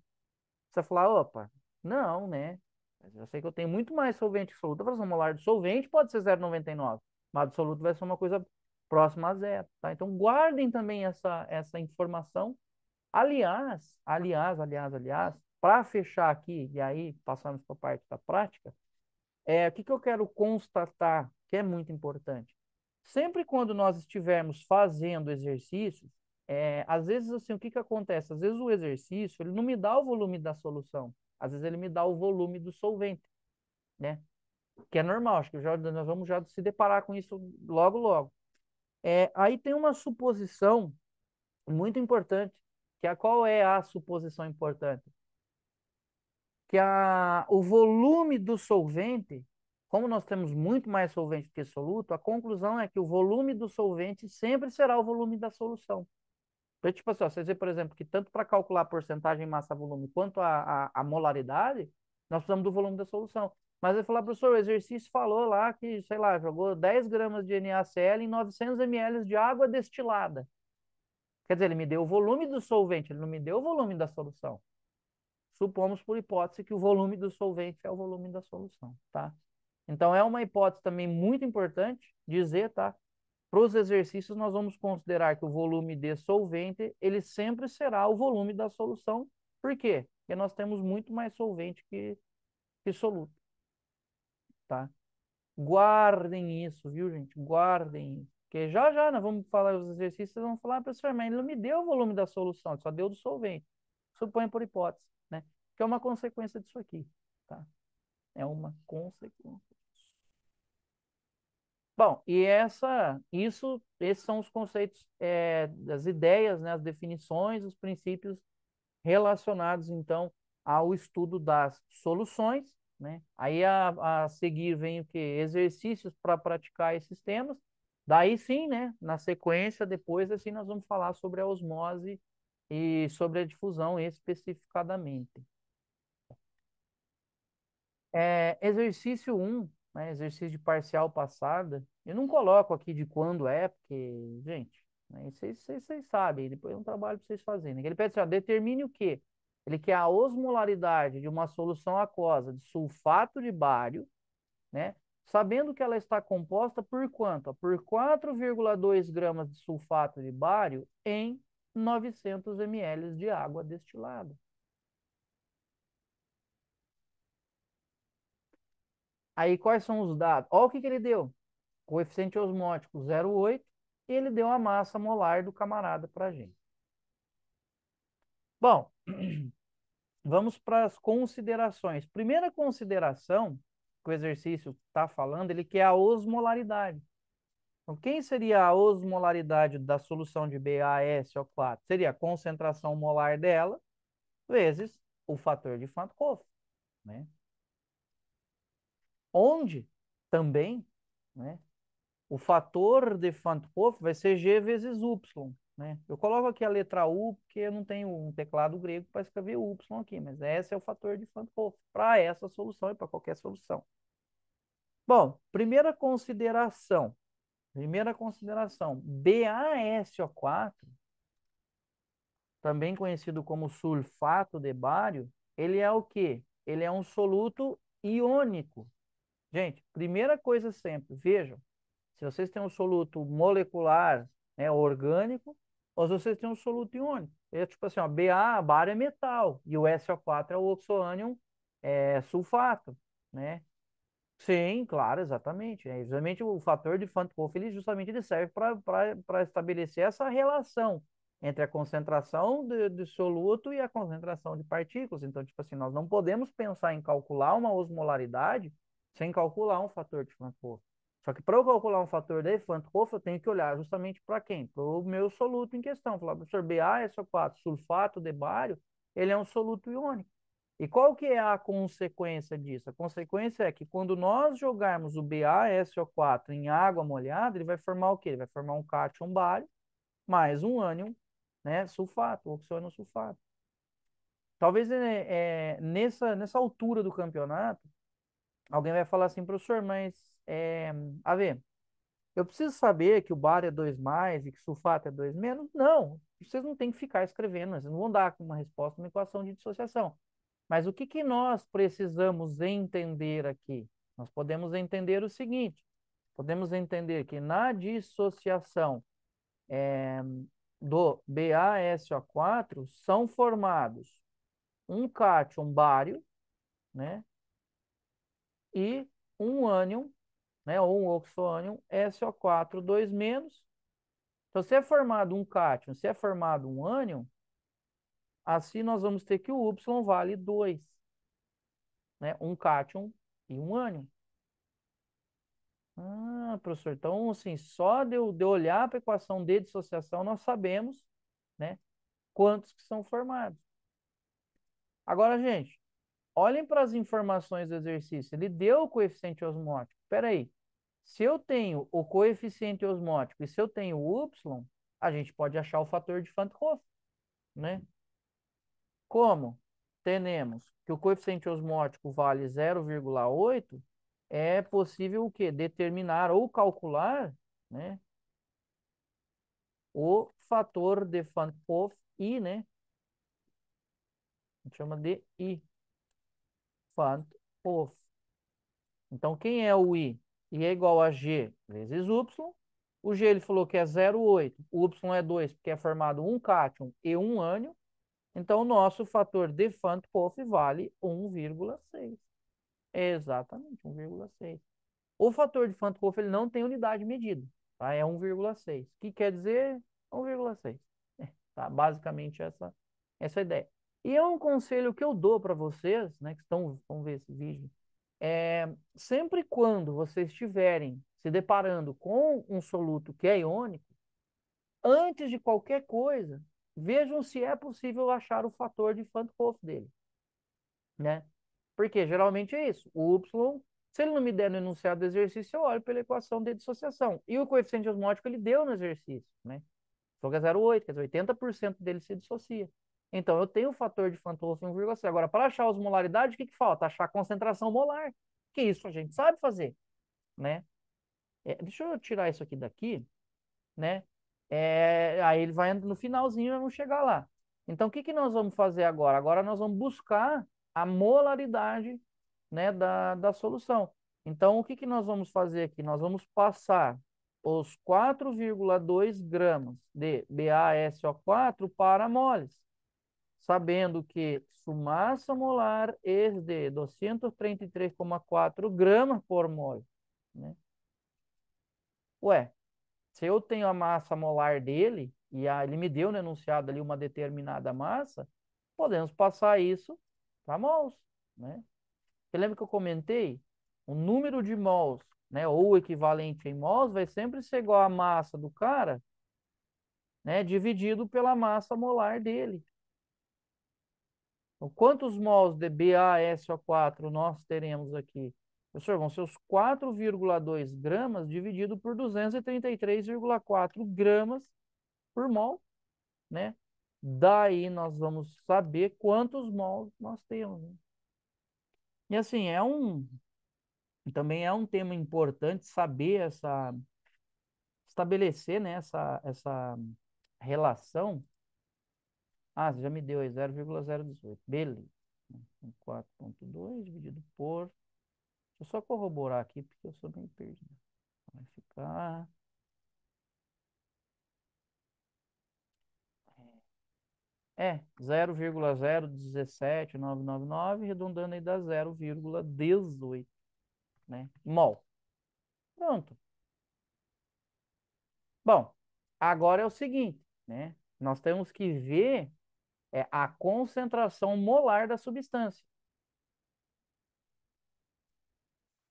Você fala, opa, não, né? Mas eu sei que eu tenho muito mais solvente que soluto. A fração molar do solvente pode ser 0,99, mas do soluto vai ser uma coisa próxima a zero, tá? Então guardem também essa informação. Aliás, para fechar aqui, e aí passamos para a parte da prática, o que que eu quero constatar que é muito importante? Sempre quando nós estivermos fazendo exercícios, às vezes assim, o que que acontece? Às vezes o exercício, ele não me dá o volume da solução, às vezes ele me dá o volume do solvente, né? Que é normal, acho que nós vamos já se deparar com isso logo, logo. Aí tem uma suposição muito importante, qual é a suposição importante? Que o volume do solvente, como nós temos muito mais solvente que soluto, a conclusão é que o volume do solvente sempre será o volume da solução. Então, tipo assim, ó, você vê, por exemplo, que tanto para calcular a porcentagem massa-volume quanto a molaridade, nós precisamos do volume da solução. Mas ele falou, professor, o exercício falou lá que, sei lá, jogou 10 gramas de NaCl em 900 ml de água destilada. Quer dizer, ele me deu o volume do solvente, ele não me deu o volume da solução. Supomos por hipótese que o volume do solvente é o volume da solução, tá? Então é uma hipótese também muito importante dizer, tá? Para os exercícios nós vamos considerar que o volume de solvente, ele sempre será o volume da solução. Por quê? Porque nós temos muito mais solvente que soluto, tá? Guardem isso, viu, gente? Guardem isso. Porque já já nós vamos falar os exercícios, vocês vão falar, professor, mas ele não me deu o volume da solução, ele só deu do solvente. Suponha por hipótese, né? Que é uma consequência disso aqui, tá? É uma consequência. Bom, e esses são os conceitos, das ideias, né, as definições, os princípios relacionados, então, ao estudo das soluções, né? Aí a seguir vem o quê? Exercícios para praticar esses temas. Daí sim, né, na sequência, depois, assim, nós vamos falar sobre a osmose e sobre a difusão especificadamente. Exercício 1, né, exercício de parcial passada, Eu não coloco aqui de quando é, porque, gente, né, vocês sabem, depois é um trabalho para vocês fazerem. Ele pede assim, ó, determine o quê? Ele quer a osmolaridade de uma solução aquosa de sulfato de bário, né? Sabendo que ela está composta por quanto? Por 4,2 gramas de sulfato de bário em 900 ml de água destilada. Aí, quais são os dados? Olha o que ele deu. Coeficiente osmótico 0,8 e ele deu a massa molar do camarada para a gente. Bom, vamos para as considerações. Primeira consideração que o exercício está falando, ele quer a osmolaridade. Então, quem seria a osmolaridade da solução de BaSO4? Seria a concentração molar dela vezes o fator de Van't Hoff, né? Onde também, né, o fator de Van't Hoff vai ser G vezes Y, né? Eu coloco aqui a letra U porque eu não tenho um teclado grego para escrever Y aqui, mas esse é o fator de Van't Hoff para essa solução e para qualquer solução. Bom, primeira consideração, BaSO4, também conhecido como sulfato de bário, ele é o quê? Ele é um soluto iônico. Gente, primeira coisa sempre, vejam, se vocês têm um soluto molecular, né, orgânico, ou se vocês têm um soluto iônico. É tipo assim, ó, bário é metal, e o SO4 é o oxoânion sulfato, né? Sim, claro, exatamente. É, justamente o fator de Van't Hoff, ele justamente ele serve para estabelecer essa relação entre a concentração de soluto e a concentração de partículas. Então, tipo assim, nós não podemos pensar em calcular uma osmolaridade sem calcular um fator de Van't Hoff. Só que para eu calcular um fator de Van't Hoff, eu tenho que olhar justamente para quem? Para o meu soluto em questão. Falar, professor, BaSO4, sulfato de bário, ele é um soluto iônico. E qual que é a consequência disso? A consequência é que quando nós jogarmos o BaSO4 em água molhada, ele vai formar o quê? Ele vai formar um cátion bário mais um ânion, né, sulfato, oxônio sulfato. Talvez nessa altura do campeonato, alguém vai falar assim, professor, mas a ver, eu preciso saber que o bário é 2 mais e que sulfato é 2 menos? Não, vocês não têm que ficar escrevendo, vocês não vão dar uma resposta, uma equação de dissociação. Mas o que que nós precisamos entender aqui? Nós podemos entender o seguinte: podemos entender que na dissociação do BaSO4 são formados um cátion bário, né, e um ânion, né, ou um oxoânion SO4 2 menos. Então, se é formado um cátion, se é formado um ânion, assim nós vamos ter que o Y vale 2, né, um cátion e um ânion. Ah, professor, então, assim, só de eu olhar para a equação de dissociação, nós sabemos, né, quantos que são formados. Agora, gente, olhem para as informações do exercício. Ele deu o coeficiente osmótico. Espera aí. Se eu tenho o coeficiente osmótico e se eu tenho o Y, a gente pode achar o fator de Van't Hoff, né? Como temos que o coeficiente osmótico vale 0,8, é possível o quê? Determinar ou calcular, né, o fator de Van't Hoff I, né? A gente chama de I, Van't Hoff. Então, quem é o I? I é igual a G vezes Y. O G ele falou que é 0,8. O Y é 2, porque é formado um cátion e um ânion. Então, o nosso fator de Van't Hoff vale 1,6. Exatamente, 1,6. O fator de Van't Hoff ele não tem unidade medida, tá? É 1,6. O que quer dizer 1,6? Tá? Basicamente essa é a ideia. E é um conselho que eu dou para vocês, né, que vão ver esse vídeo, sempre quando vocês estiverem se deparando com um soluto que é iônico, antes de qualquer coisa, vejam se é possível achar o fator de Van't Hoff dele, né? Porque geralmente é isso. O Y, se ele não me der no enunciado do exercício, eu olho pela equação de dissociação. E o coeficiente osmótico ele deu no exercício, né? Só que é 0,8, quer dizer, 80% dele se dissocia. Então, eu tenho o fator de Van't Hoff em 1,6. Agora, para achar a osmolaridade, o que que falta? Achar a concentração molar. Que isso a gente sabe fazer, né? deixa eu tirar isso aqui daqui, né? Aí ele vai no finalzinho e vamos chegar lá. Então, o que que nós vamos fazer agora? Agora nós vamos buscar a molaridade, né, da solução. Então, o que que nós vamos fazer aqui? Nós vamos passar os 4,2 gramas de BaSO4 para moles, sabendo que sua massa molar é de 233,4 gramas por mole, né? Ué, se eu tenho a massa molar dele, ele me deu no enunciado ali uma determinada massa, podemos passar isso para mols, né? Você lembra que eu comentei? O número de mols, né, ou o equivalente em mols, vai sempre ser igual à massa do cara, né, dividido pela massa molar dele. Então, quantos mols de BaSO4 nós teremos aqui? Professor, vão ser os 4,2 gramas dividido por 233,4 gramas por mol, né? Daí nós vamos saber quantos mols nós temos, né? E assim, também é um tema importante saber estabelecer, né, essa relação. Ah, você já me deu aí 0,018. Beleza. 4,2 dividido por. Deixa eu só corroborar aqui, porque eu sou meio perdido. Vai ficar. É, 0,017999, arredondando aí dá 0,18, né? Mol. Pronto. Bom, agora é o seguinte, né? Nós temos que ver a concentração molar da substância.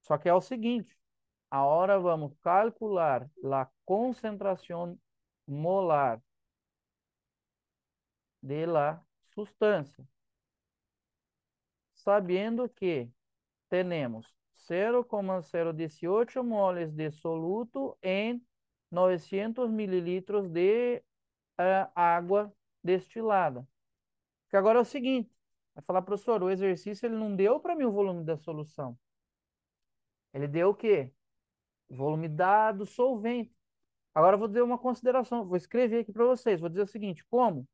Só que é o seguinte, agora vamos calcular a concentração molar de la substância, sabendo que temos 0,018 moles de soluto em 900 mililitros de água destilada. Que agora é o seguinte, vai falar, professor, o exercício ele não deu para mim o volume da solução. Ele deu o quê? O volume do solvente. Agora eu vou dizer uma consideração, vou escrever aqui para vocês, vou dizer o seguinte, como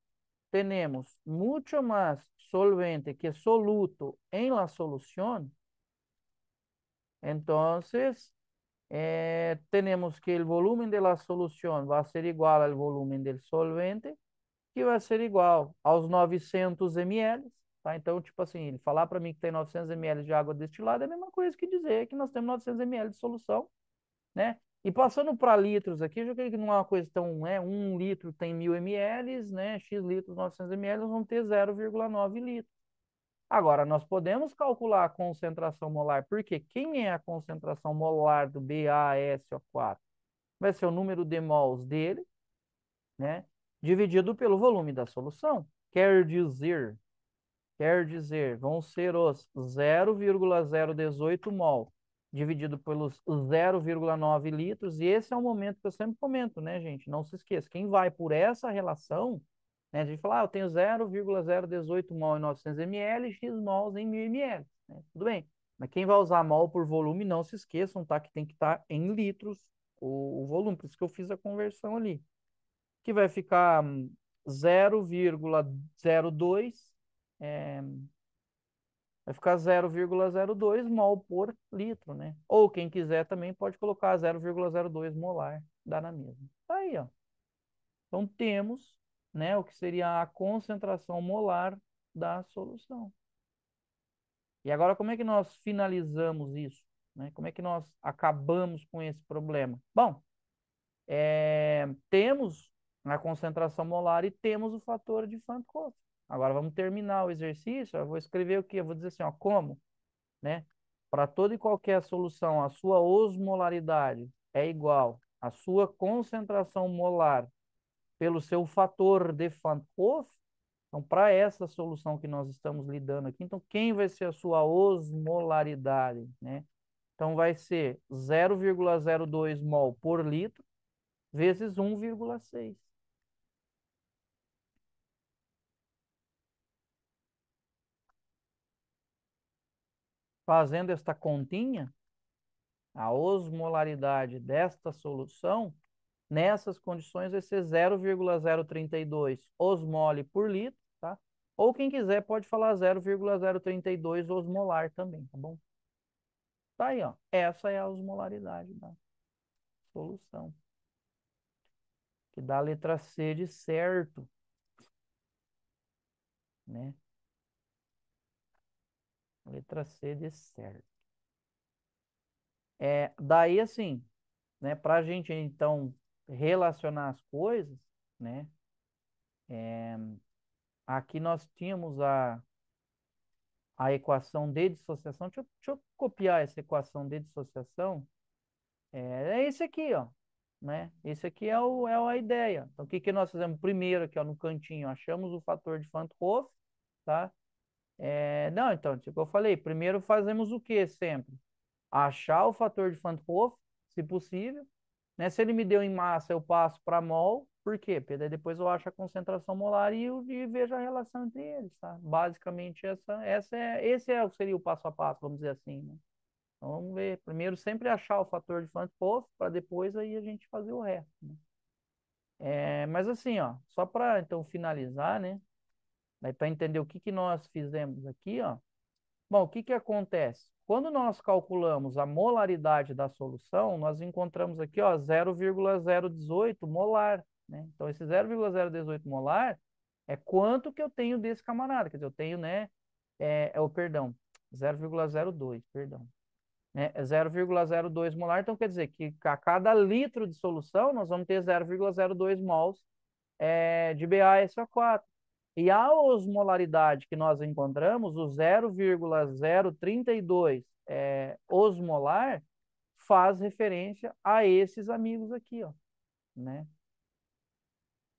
temos muito mais solvente que soluto em la solución, entonces tenemos que el volumen de la solución va a ser igual al volumen del solvente, que vai ser igual aos 900 ml, tá? Então, tipo assim, ele falar para mim que tem 900 ml de água destilada é a mesma coisa que dizer que nós temos 900 ml de solução, né? E passando para litros aqui, eu já creio que não é uma coisa tão, né? 1 litro tem 1000 ml, né? X litros, 900 ml, nós vamos ter 0,9 litros. Agora, nós podemos calcular a concentração molar, porque quem é a concentração molar do BaSO4? Vai ser o número de mols dele, né? Dividido pelo volume da solução. Quer dizer, vão ser os 0,018 mol dividido pelos 0,9 litros, e esse é o momento que eu sempre comento, né, gente? Não se esqueça, quem vai por essa relação, né, a gente fala, eu tenho 0,018 mol em 900 ml, x mols em 1000 ml, né? Tudo bem, mas quem vai usar mol por volume, não se esqueçam, tá? Que tem que estar em litros o volume, por isso que eu fiz a conversão ali, que vai ficar 0,02, é, vai ficar 0,02 mol por litro, né? Ou quem quiser também pode colocar 0,02 molar, dá na mesma. Tá aí, ó. Então temos, né, o que seria a concentração molar da solução. E agora como é que nós finalizamos isso, né? Como é que nós acabamos com esse problema? Bom, temos a concentração molar e temos o fator de Van't-Hoff. Agora vamos terminar o exercício, eu vou escrever o quê? Eu vou dizer assim, ó, como, né? Para toda e qualquer solução, a sua osmolaridade é igual à sua concentração molar pelo seu fator de Van't-Hoff. Então, para essa solução que nós estamos lidando aqui, então quem vai ser a sua osmolaridade, né? Então vai ser 0,02 mol por litro vezes 1,6. Fazendo esta continha, A osmolaridade desta solução, nessas condições, vai ser 0,032 osmole por litro, tá? Ou quem quiser pode falar 0,032 osmolar também, tá bom? Tá aí, ó. Essa é a osmolaridade da solução, que dá a letra C de certo, né? Letra C de certo. Daí, assim, né, para a gente, então, relacionar as coisas, né? Aqui nós tínhamos a equação de dissociação. Deixa eu copiar essa equação de dissociação. É esse aqui, ó, né? Esse aqui é a ideia. Então, o que que nós fizemos? Primeiro aqui, ó, no cantinho, achamos o fator de Van't Hoff, tá? Não, então, tipo eu falei, primeiro fazemos o que sempre? Achar o fator de Van't Hoff, se possível, né? Se ele me deu em massa, eu passo para mol. Por quê? Porque daí depois eu acho a concentração molar e vejo a relação entre eles, tá? Basicamente, seria o passo a passo, vamos dizer assim, né? Então, vamos ver. Primeiro, sempre achar o fator de Van't Hoff, para depois aí a gente fazer o resto, né? Mas assim, ó, só para então finalizar, né? Daí para entender o que que nós fizemos aqui, ó. Bom, o que que acontece? Quando nós calculamos a molaridade da solução, nós encontramos aqui, ó, 0,018 molar, né? Então, esse 0,018 molar é quanto que eu tenho desse camarada. Quer dizer, eu tenho, né, perdão, 0,02, perdão. Né, 0,02 molar, então quer dizer que a cada litro de solução nós vamos ter 0,02 mols de BaSO4. E a osmolaridade que nós encontramos, o 0,032 osmolar, faz referência a esses amigos aqui, ó, né?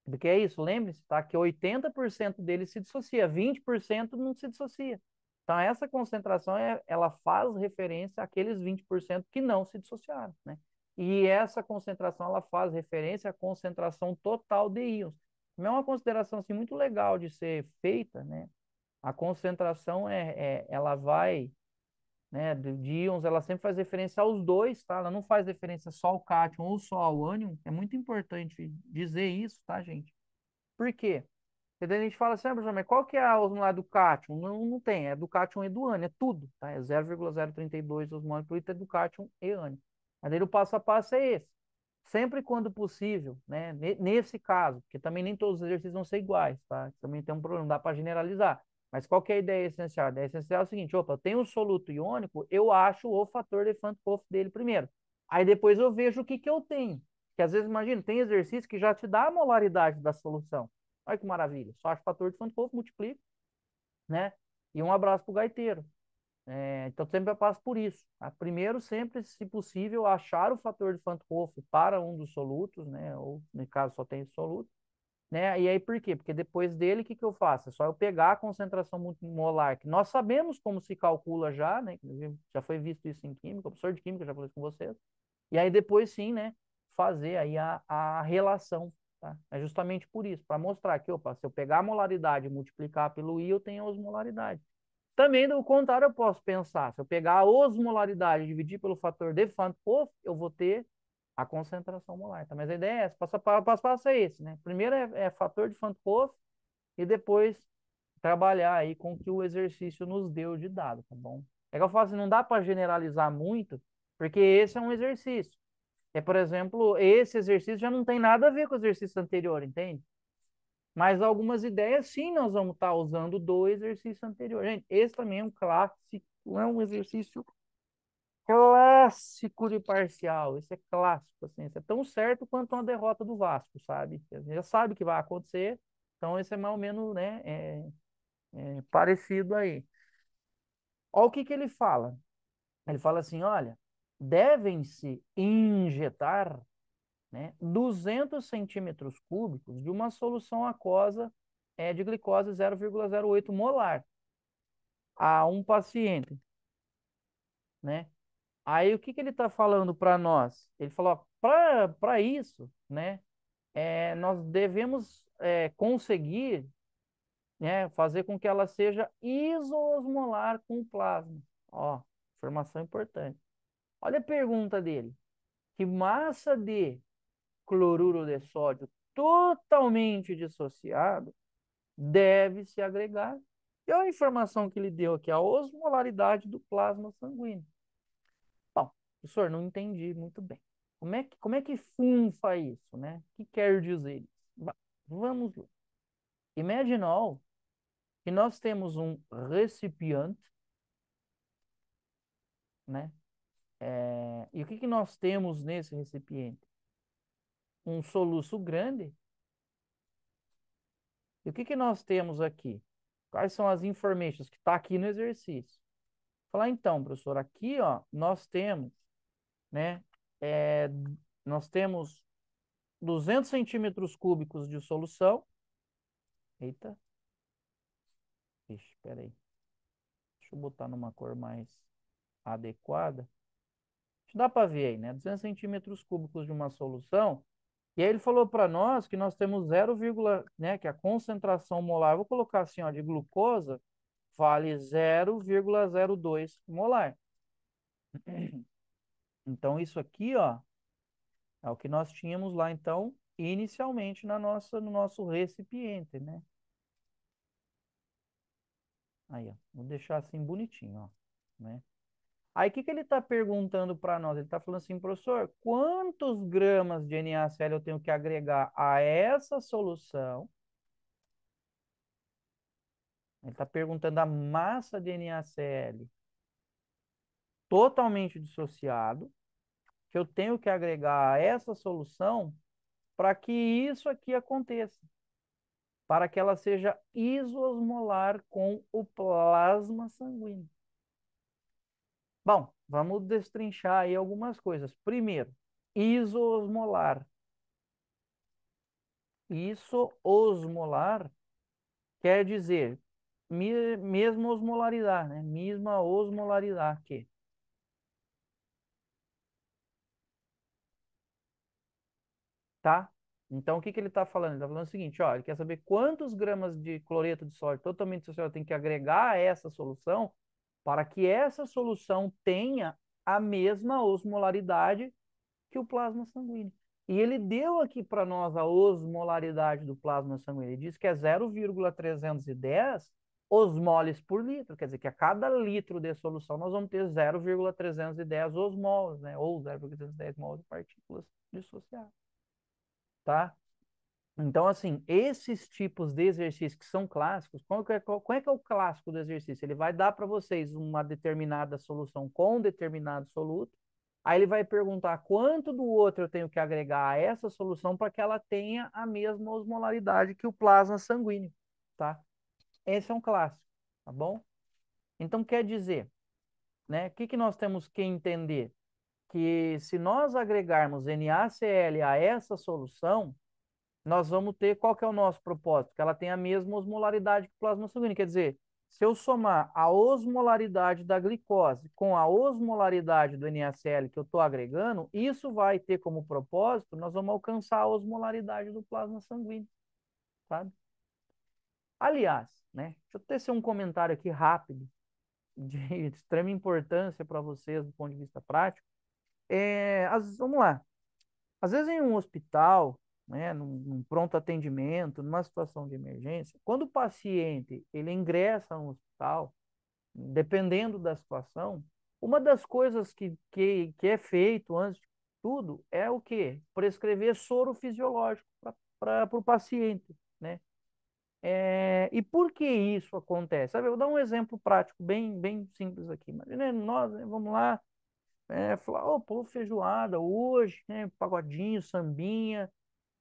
Porque é isso, lembre-se, tá? Que 80% deles se dissocia, 20% não se dissocia. Então, essa concentração, ela faz referência àqueles 20% que não se dissociaram, né? E essa concentração, ela faz referência à concentração total de íons. É uma consideração, assim, muito legal de ser feita, né? A concentração, ela vai, né, de íons, ela sempre faz referência aos dois, tá? Ela não faz referência só ao cátion ou só ao ânion. É muito importante dizer isso, tá, gente? Por quê? Porque daí a gente fala assim, ah, professor, mas qual que é a osmolaridade do cátion? Não, não tem, é do cátion e do ânion, é tudo, tá? É 0,032 osmol por litro é do cátion e ânion. Mas daí o passo a passo é esse. Sempre quando possível, né? Nesse caso, porque também nem todos os exercícios vão ser iguais, tá? Também tem um problema, não dá para generalizar. Mas qual que é a ideia essencial? A ideia essencial é o seguinte, opa, eu tenho um soluto iônico, eu acho o fator de Van't Hoff dele primeiro. Aí depois eu vejo o que que eu tenho. Que às vezes, imagina, tem exercício que já te dá a molaridade da solução. Olha que maravilha. Só acho o fator de Van't Hoff, multiplica, né? E um abraço pro gaiteiro. Então, sempre eu passo por isso. Tá? Primeiro, sempre, se possível, achar o fator de Van't Hoff para um dos solutos, né? Ou, no caso, só tem esse soluto. Né? E aí, por quê? Porque depois dele, o que que eu faço? É só eu pegar a concentração molar, que nós sabemos como se calcula já, né? Já foi visto isso em química, o professor de química já falou isso com vocês. E aí, depois, sim, né? Fazer aí a relação, tá? É justamente por isso, para mostrar que, opa, se eu pegar a molaridade e multiplicar pelo I, eu tenho a osmolaridade. Também, do contrário, eu posso pensar, se eu pegar a osmolaridade e dividir pelo fator de Van't Hoff, eu vou ter a concentração molar. Tá? Mas a ideia é essa, passo a passo é esse, né? Primeiro é fator de Van't Hoff e depois trabalhar aí com o que o exercício nos deu de dado, tá bom? É que eu falo assim, não dá para generalizar muito, porque esse é um exercício. Por exemplo, esse exercício já não tem nada a ver com o exercício anterior, entende? Mas algumas ideias, sim, nós vamos estar usando do exercício anterior. Gente, esse também é um clássico, é um exercício clássico de parcial. Esse é clássico, assim, esse é tão certo quanto uma derrota do Vasco, sabe? A gente já sabe o que vai acontecer, então esse é mais ou menos, né, parecido aí. Olha o que que ele fala. Ele fala assim, olha, devem-se injetar, né, 200 centímetros cúbicos de uma solução aquosa de glicose 0,08 molar a um paciente, né? Aí o que que ele está falando para nós? Ele falou, para isso, né, nós devemos conseguir, né, fazer com que ela seja isoosmolar com o plasma. Ó, informação importante. Olha a pergunta dele. Que massa de cloruro de sódio totalmente dissociado deve se agregar? E olha a informação que ele deu aqui, a osmolaridade do plasma sanguíneo. Bom, professor, não entendi muito bem. Como é que funfa isso, né? O que quer dizer isso? Vamos lá. Imagine que nós temos um recipiente, né? E o que nós temos nesse recipiente? Um soluço grande. E o que nós temos aqui? Quais são as informações que está aqui no exercício? Falar então, professor, aqui, ó, nós temos, né? é, Nós temos 200 centímetros cúbicos de solução. Eita, ixi, espera aí. Deixa eu botar numa cor mais adequada. Dá para ver aí, né? 200 centímetros cúbicos de uma solução. E aí ele falou para nós que nós temos 0, né, que a concentração molar, vou colocar assim, ó, de glucosa, vale 0,02 molar. Então, isso aqui, ó, é o que nós tínhamos lá, então, inicialmente no nosso recipiente, né? Aí, ó, vou deixar assim bonitinho, ó, né? Aí, o que que ele está perguntando para nós? Ele está falando assim, professor, quantos gramas de NaCl eu tenho que agregar a essa solução? Ele está perguntando a massa de NaCl totalmente dissociado, que eu tenho que agregar a essa solução para que isso aqui aconteça, para que ela seja isosmolar com o plasma sanguíneo. Bom, vamos destrinchar aí algumas coisas. Primeiro, isosmolar. Isosmolar quer dizer mesma osmolaridade, né? Mesma osmolaridade que. Tá? Então, o que que ele está falando? Ele está falando o seguinte, ó, ele quer saber quantos gramas de cloreto de sódio totalmente dissociado tem que agregar a essa solução para que essa solução tenha a mesma osmolaridade que o plasma sanguíneo. E ele deu aqui para nós a osmolaridade do plasma sanguíneo. Ele diz que é 0,310 osmoles por litro. Quer dizer que a cada litro de solução nós vamos ter 0,310 osmoles, né? Ou 0,310 mols de partículas dissociadas. Tá? Então, assim, esses tipos de exercícios que são clássicos, qual é que é o clássico do exercício? Ele vai dar para vocês uma determinada solução com um determinado soluto, aí ele vai perguntar quanto do outro eu tenho que agregar a essa solução para que ela tenha a mesma osmolaridade que o plasma sanguíneo, tá? Esse é um clássico, tá bom? Então, quer dizer, né, o que que nós temos que entender? Que se nós agregarmos NaCl a essa solução, nós vamos ter qual que é o nosso propósito? Que ela tenha a mesma osmolaridade que o plasma sanguíneo. Quer dizer, se eu somar a osmolaridade da glicose com a osmolaridade do NaCl que eu estou agregando, isso vai ter como propósito, nós vamos alcançar a osmolaridade do plasma sanguíneo, sabe? Aliás, né, deixa eu tecer um comentário aqui rápido, de extrema importância para vocês do ponto de vista prático. Vamos lá. Às vezes em um hospital, né, num pronto atendimento, numa situação de emergência, quando o paciente ele ingressa no hospital, dependendo da situação, uma das coisas que é feito antes de tudo é o quê? Prescrever soro fisiológico para o paciente, né? E por que isso acontece? Sabe, eu vou dar um exemplo prático, bem, bem simples aqui. Imagina nós, né, vamos lá, falar, oh, pô, feijoada hoje, né, pagodinho, sambinha,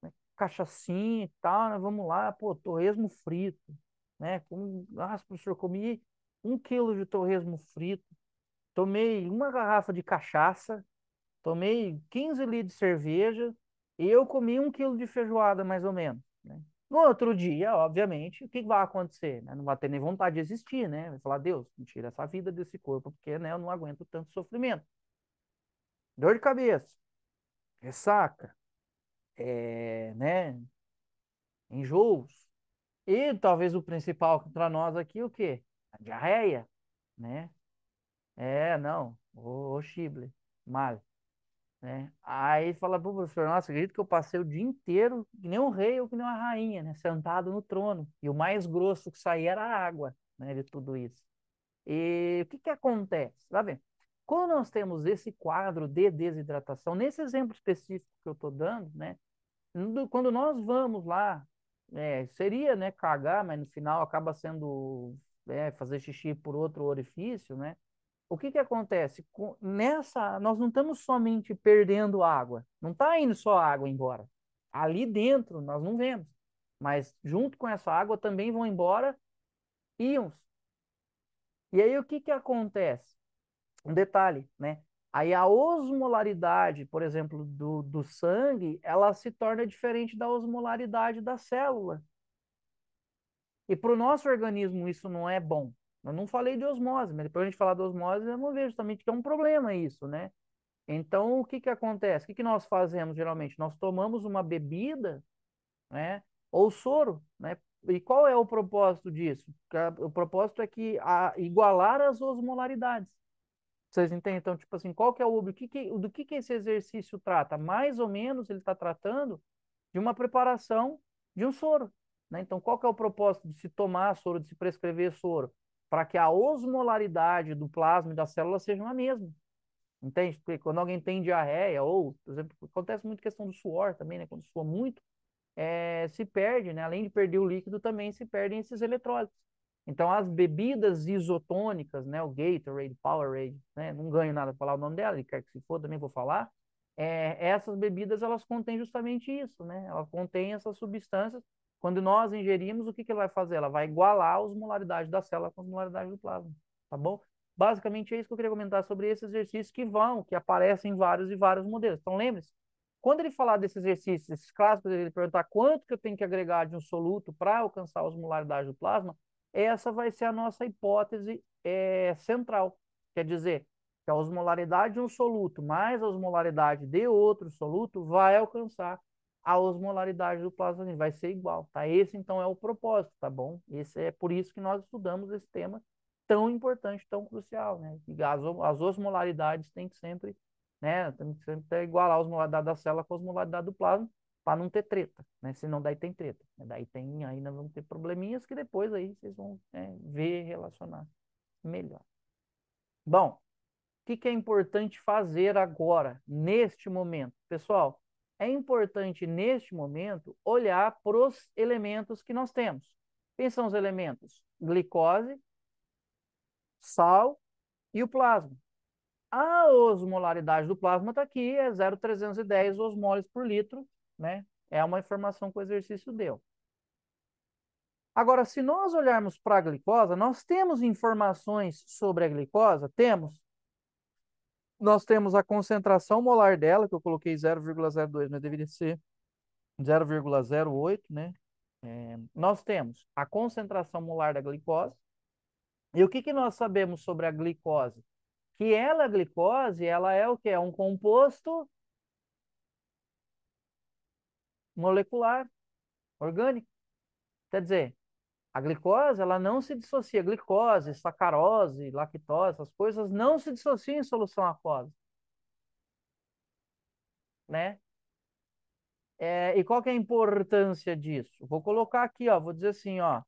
né, cachaçinha e tal, né, vamos lá, pô, torresmo frito, né, nossa, professor, comi 1 quilo de torresmo frito, tomei uma garrafa de cachaça, tomei 15 litros de cerveja e eu comi 1 quilo de feijoada, mais ou menos, né? No outro dia, obviamente, o que vai acontecer? Né? Não vai ter nem vontade de existir, né? Vai falar, Deus, me tira essa vida desse corpo, porque né, eu não aguento tanto sofrimento. Dor de cabeça, ressaca, né? Enjoos. E talvez o principal para nós aqui, o quê? A diarreia, né? Não, o Chibli. Mal, né? Aí fala pro professor, nossa, acredito que eu passei o dia inteiro que nem um rei ou que nem uma rainha, né? Sentado no trono. E o mais grosso que saía era a água, né? De tudo isso. E o que que acontece? Tá vendo? Quando nós temos esse quadro de desidratação, nesse exemplo específico que eu estou dando, né? Quando nós vamos lá, seria, né, cagar, mas no final acaba sendo fazer xixi por outro orifício, né? O que que acontece? Nessa, nós não estamos somente perdendo água, não está indo só água embora. Ali dentro nós não vemos, mas junto com essa água também vão embora íons. E aí o que que acontece? Um detalhe, né? Aí a osmolaridade, por exemplo, do sangue, ela se torna diferente da osmolaridade da célula. E para o nosso organismo isso não é bom. Eu não falei de osmose, mas depois a gente falar de osmose, eu não vejo justamente que é um problema isso, né? Então, o que que acontece? O que que nós fazemos geralmente? Nós tomamos uma bebida, né? Ou soro, né? E qual é o propósito disso? O propósito é que igualar as osmolaridades. Vocês entendem? Então, tipo assim, qual que é do que esse exercício trata? Mais ou menos ele está tratando de uma preparação de um soro, né? Então, qual que é o propósito de se tomar soro, de se prescrever soro? Para que a osmolaridade do plasma e da célula sejam a mesma. Entende? Porque quando alguém tem diarreia, ou, por exemplo, acontece muito questão do suor também, né? Quando sua muito, se perde, né? Além de perder o líquido, também se perdem esses eletrólitos. Então, as bebidas isotônicas, né? O Gatorade, Powerade, né? Não ganho nada para falar o nome dela, ele quer que se for, também vou falar. Essas bebidas, elas contêm justamente isso, né? Elas contêm essas substâncias. Quando nós ingerimos, o que que ela vai fazer? Ela vai igualar a osmolaridade da célula com a osmolaridade do plasma, tá bom? Basicamente é isso que eu queria comentar sobre esses exercícios que aparecem em vários e vários modelos. Então, lembre-se, quando ele falar desses exercícios, esses clássicos, ele perguntar quanto que eu tenho que agregar de um soluto para alcançar a osmolaridade do plasma, essa vai ser a nossa hipótese central. Quer dizer, que a osmolaridade de um soluto mais a osmolaridade de outro soluto vai alcançar a osmolaridade do plasma, vai ser igual, tá? Esse, então, é o propósito, tá bom? Esse é por isso que nós estudamos esse tema tão importante, tão crucial, né? E as osmolaridades têm que sempre, né? Tem que sempre igualar a osmolaridade da célula com a osmolaridade do plasma para não ter treta, né? Senão daí tem treta. Daí tem, aí nós vamos ter probleminhas que depois aí vocês vão ver relacionar melhor. Bom, o que que é importante fazer agora, neste momento? Pessoal, é importante neste momento olhar para os elementos que nós temos. Quem são os elementos? Glicose, sal e o plasma. A osmolaridade do plasma está aqui, é 0,310 osmoles por litro, né? É uma informação que o exercício deu. Agora, se nós olharmos para a glicose, nós temos informações sobre a glicose? Temos. Nós temos a concentração molar dela, que eu coloquei 0,02, mas deveria ser 0,08, né? Nós temos a concentração molar da glicose. E o que que nós sabemos sobre a glicose? Que ela, a glicose, ela é o que? É um composto molecular, orgânico. Quer dizer, a glicose, ela não se dissocia. Glicose, sacarose, lactose, essas coisas não se dissociam em solução aquosa, né? E qual que é a importância disso? Vou colocar aqui, ó, vou dizer assim, ó,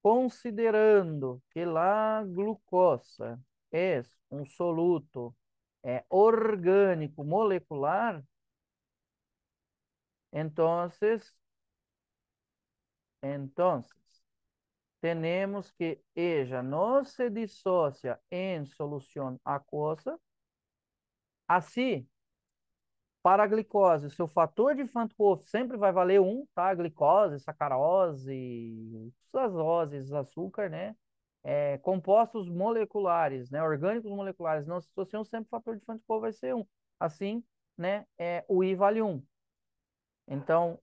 considerando que a glucosa é um soluto orgânico molecular, entonces, entonces, tenemos que ella no se disocia en solución aquosa, assim, para a glicose, o seu fator de Van't Hoff sempre vai valer 1, tá? Glicose, sacarose, sazoses, açúcar, né? Compostos moleculares, né? Orgânicos moleculares não se associam, sempre o fator de Van't Hoff vai ser 1. Assim, né? O I vale 1. Então,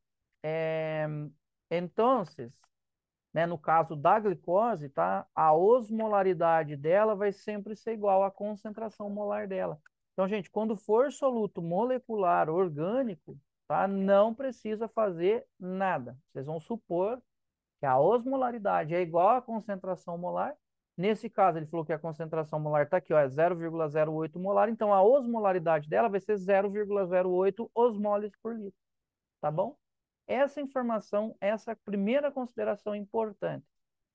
entonces, né, no caso da glicose, tá? A osmolaridade dela vai sempre ser igual à concentração molar dela. Então, gente, quando for soluto molecular orgânico, tá? Não precisa fazer nada. Vocês vão supor que a osmolaridade é igual à concentração molar Nesse caso, ele falou que a concentração molar está aqui, ó, é 0,08 molar, então a osmolaridade dela vai ser 0,08 osmoles por litro, tá bom? Essa informação, essa primeira consideração importante.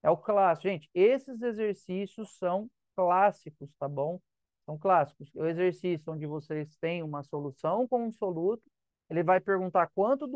É o clássico. Gente, esses exercícios são clássicos, tá bom? São clássicos. O exercício onde vocês têm uma solução com um soluto, ele vai perguntar quanto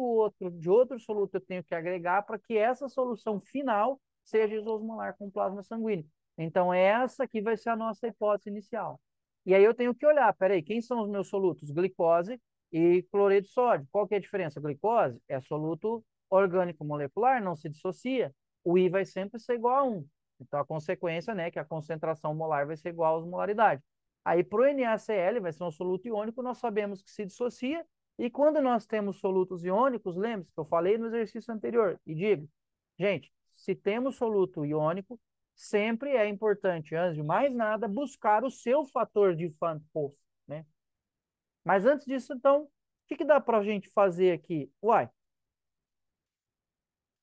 de outro soluto eu tenho que agregar para que essa solução final seja isosmolar com plasma sanguíneo. Então, essa aqui vai ser a nossa hipótese inicial. E aí eu tenho que olhar, peraí, quem são os meus solutos? Glicose e cloreto de sódio. Qual que é a diferença? A glicose é soluto orgânico molecular, não se dissocia. O I vai sempre ser igual a 1. Então, a consequência, né, que a concentração molar vai ser igual à osmolaridade. Aí, para o NaCl, vai ser um soluto iônico, nós sabemos que se dissocia. E quando nós temos solutos iônicos, lembre-se que eu falei no exercício anterior, e digo, gente, se temos soluto iônico, sempre é importante, antes de mais nada, buscar o seu fator de Van 't Hoff, né? Mas antes disso, então, o que dá para a gente fazer aqui? Uai,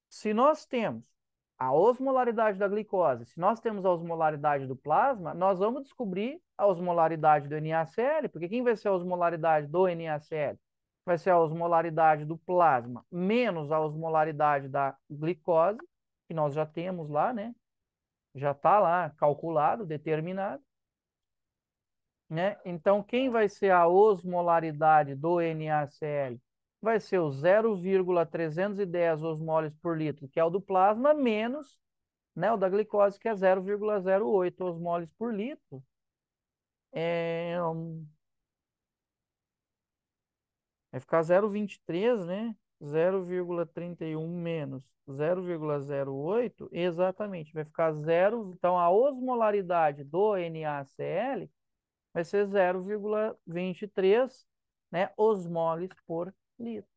se nós temos a osmolaridade da glicose, se nós temos a osmolaridade do plasma, nós vamos descobrir a osmolaridade do NaCl, porque quem vai ser a osmolaridade do NaCl? Vai ser a osmolaridade do plasma menos a osmolaridade da glicose, que nós já temos lá, né? Já está lá calculado, determinado, né? Então, quem vai ser a osmolaridade do NaCl? Vai ser o 0,310 osmoles por litro, que é o do plasma, menos, né, o da glicose, que é 0,08 osmoles por litro. Vai ficar 0,23, né? 0,31 menos 0,08, exatamente, vai ficar 0. Então, a osmolaridade do NaCl vai ser 0,23, né, osmoles por litro.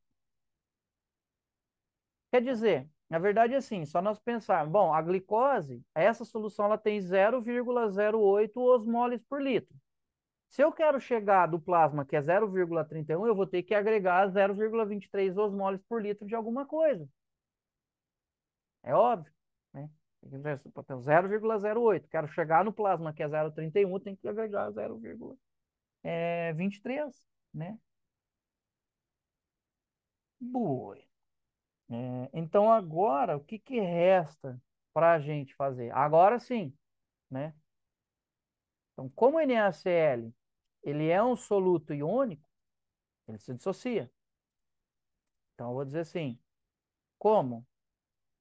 Quer dizer, na verdade, assim, só nós pensarmos, bom, a glicose, essa solução ela tem 0,08 osmoles por litro. Se eu quero chegar do plasma, que é 0,31, eu vou ter que agregar 0,23 osmoles por litro de alguma coisa. É óbvio, né? 0,08. Quero chegar no plasma, que é 0,31, tem que agregar 0,23, né? Boa. Então, agora, o que que resta para a gente fazer? Agora sim, né? Então, como o NaCl, ele é um soluto iônico, ele se dissocia. Então, eu vou dizer assim, como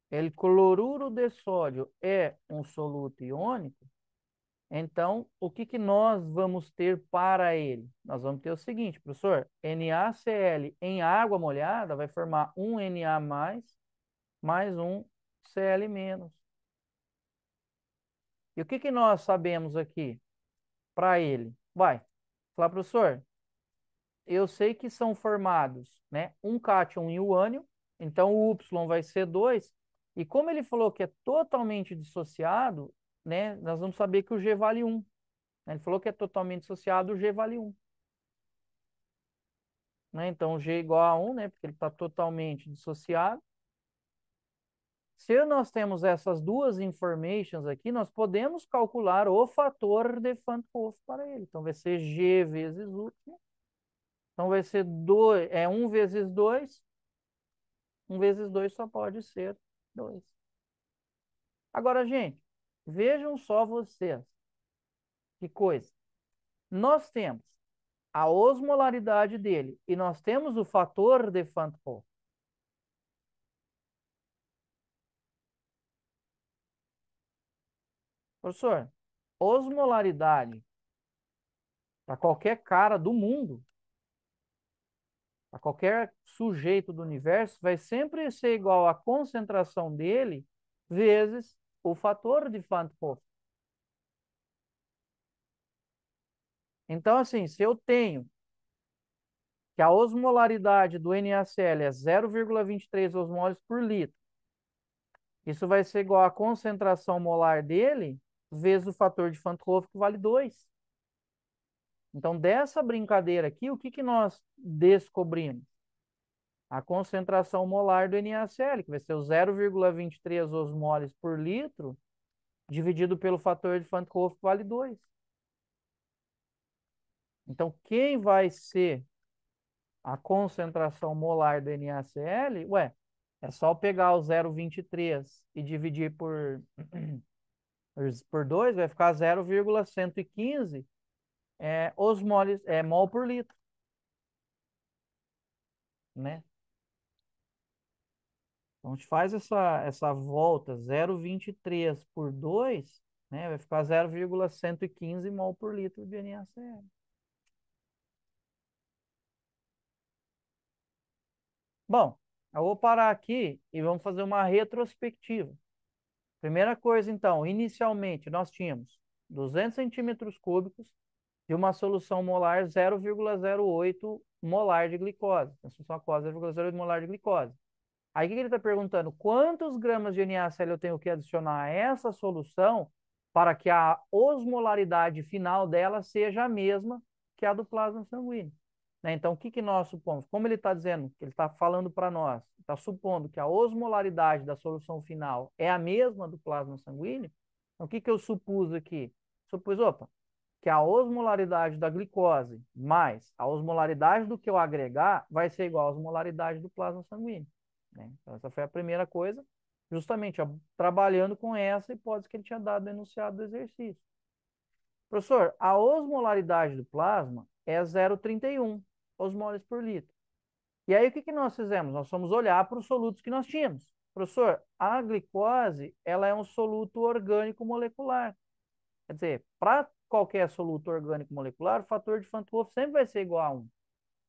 ele cloruro de sódio é um soluto iônico, então, o que que nós vamos ter para ele? Nós vamos ter o seguinte, professor, NaCl em água molhada vai formar um Na+, mais um Cl-. E o que que nós sabemos aqui para ele? Vai, falar, professor, eu sei que são formados, né, um cátion e o ânion, então o Y vai ser 2, e como ele falou que é totalmente dissociado, né, nós vamos saber que o G vale 1. Ele falou que é totalmente dissociado, o G vale 1. Né? Então, o G é igual a 1, né, porque ele está totalmente dissociado. Se nós temos essas duas informações aqui, nós podemos calcular o fator de Van 't Hoff para ele. Então, vai ser G vezes Y. Então, vai ser 1 vezes 2. 1 vezes 2 só pode ser 2. Agora, gente, vejam só vocês. Que coisa. Nós temos a osmolaridade dele e nós temos o fator de Van 't Hoff. Professor, osmolaridade para qualquer cara do mundo, para qualquer sujeito do universo, vai sempre ser igual à concentração dele vezes o fator de Van 't Hoff. Então, assim, se eu tenho que a osmolaridade do NaCl é 0,23 osmoles por litro, isso vai ser igual à concentração molar dele vezes o fator de Van 't Hoff, que vale 2. Então, dessa brincadeira aqui, o que que nós descobrimos? A concentração molar do NaCl, que vai ser o 0,23 osmoles por litro, dividido pelo fator de Van't Hoff, vale 2. Então, quem vai ser a concentração molar do NaCl? Ué, é só pegar o 0,23 e dividir por 2, vai ficar 0,115 mol por litro, né? Então, a gente faz essa volta, 0,23 por 2, né? Vai ficar 0,115 mol por litro de NaCl. Bom, eu vou parar aqui e vamos fazer uma retrospectiva. Primeira coisa, então, inicialmente nós tínhamos 200 centímetros cúbicos de uma solução molar 0,08 molar de glicose. A solução aquosa 0,08 molar de glicose. Aí o que ele está perguntando? Quantos gramas de NaCl eu tenho que adicionar a essa solução para que a osmolaridade final dela seja a mesma que a do plasma sanguíneo? Né? Então, o que nós supomos? Como ele está dizendo, que ele está falando para nós, está supondo que a osmolaridade da solução final é a mesma do plasma sanguíneo, então o que eu supus aqui? Supus, opa, que a osmolaridade da glicose mais a osmolaridade do que eu agregar vai ser igual à osmolaridade do plasma sanguíneo. Né? Então, essa foi a primeira coisa, justamente ó, trabalhando com essa hipótese que ele tinha dado no enunciado do exercício. Professor, a osmolaridade do plasma é 0,31 osmoles por litro. E aí, o que nós fizemos? Nós fomos olhar para os solutos que nós tínhamos. Professor, a glicose ela é um soluto orgânico molecular. Quer dizer, para qualquer soluto orgânico molecular, o fator de Van't Hoff sempre vai ser igual a 1.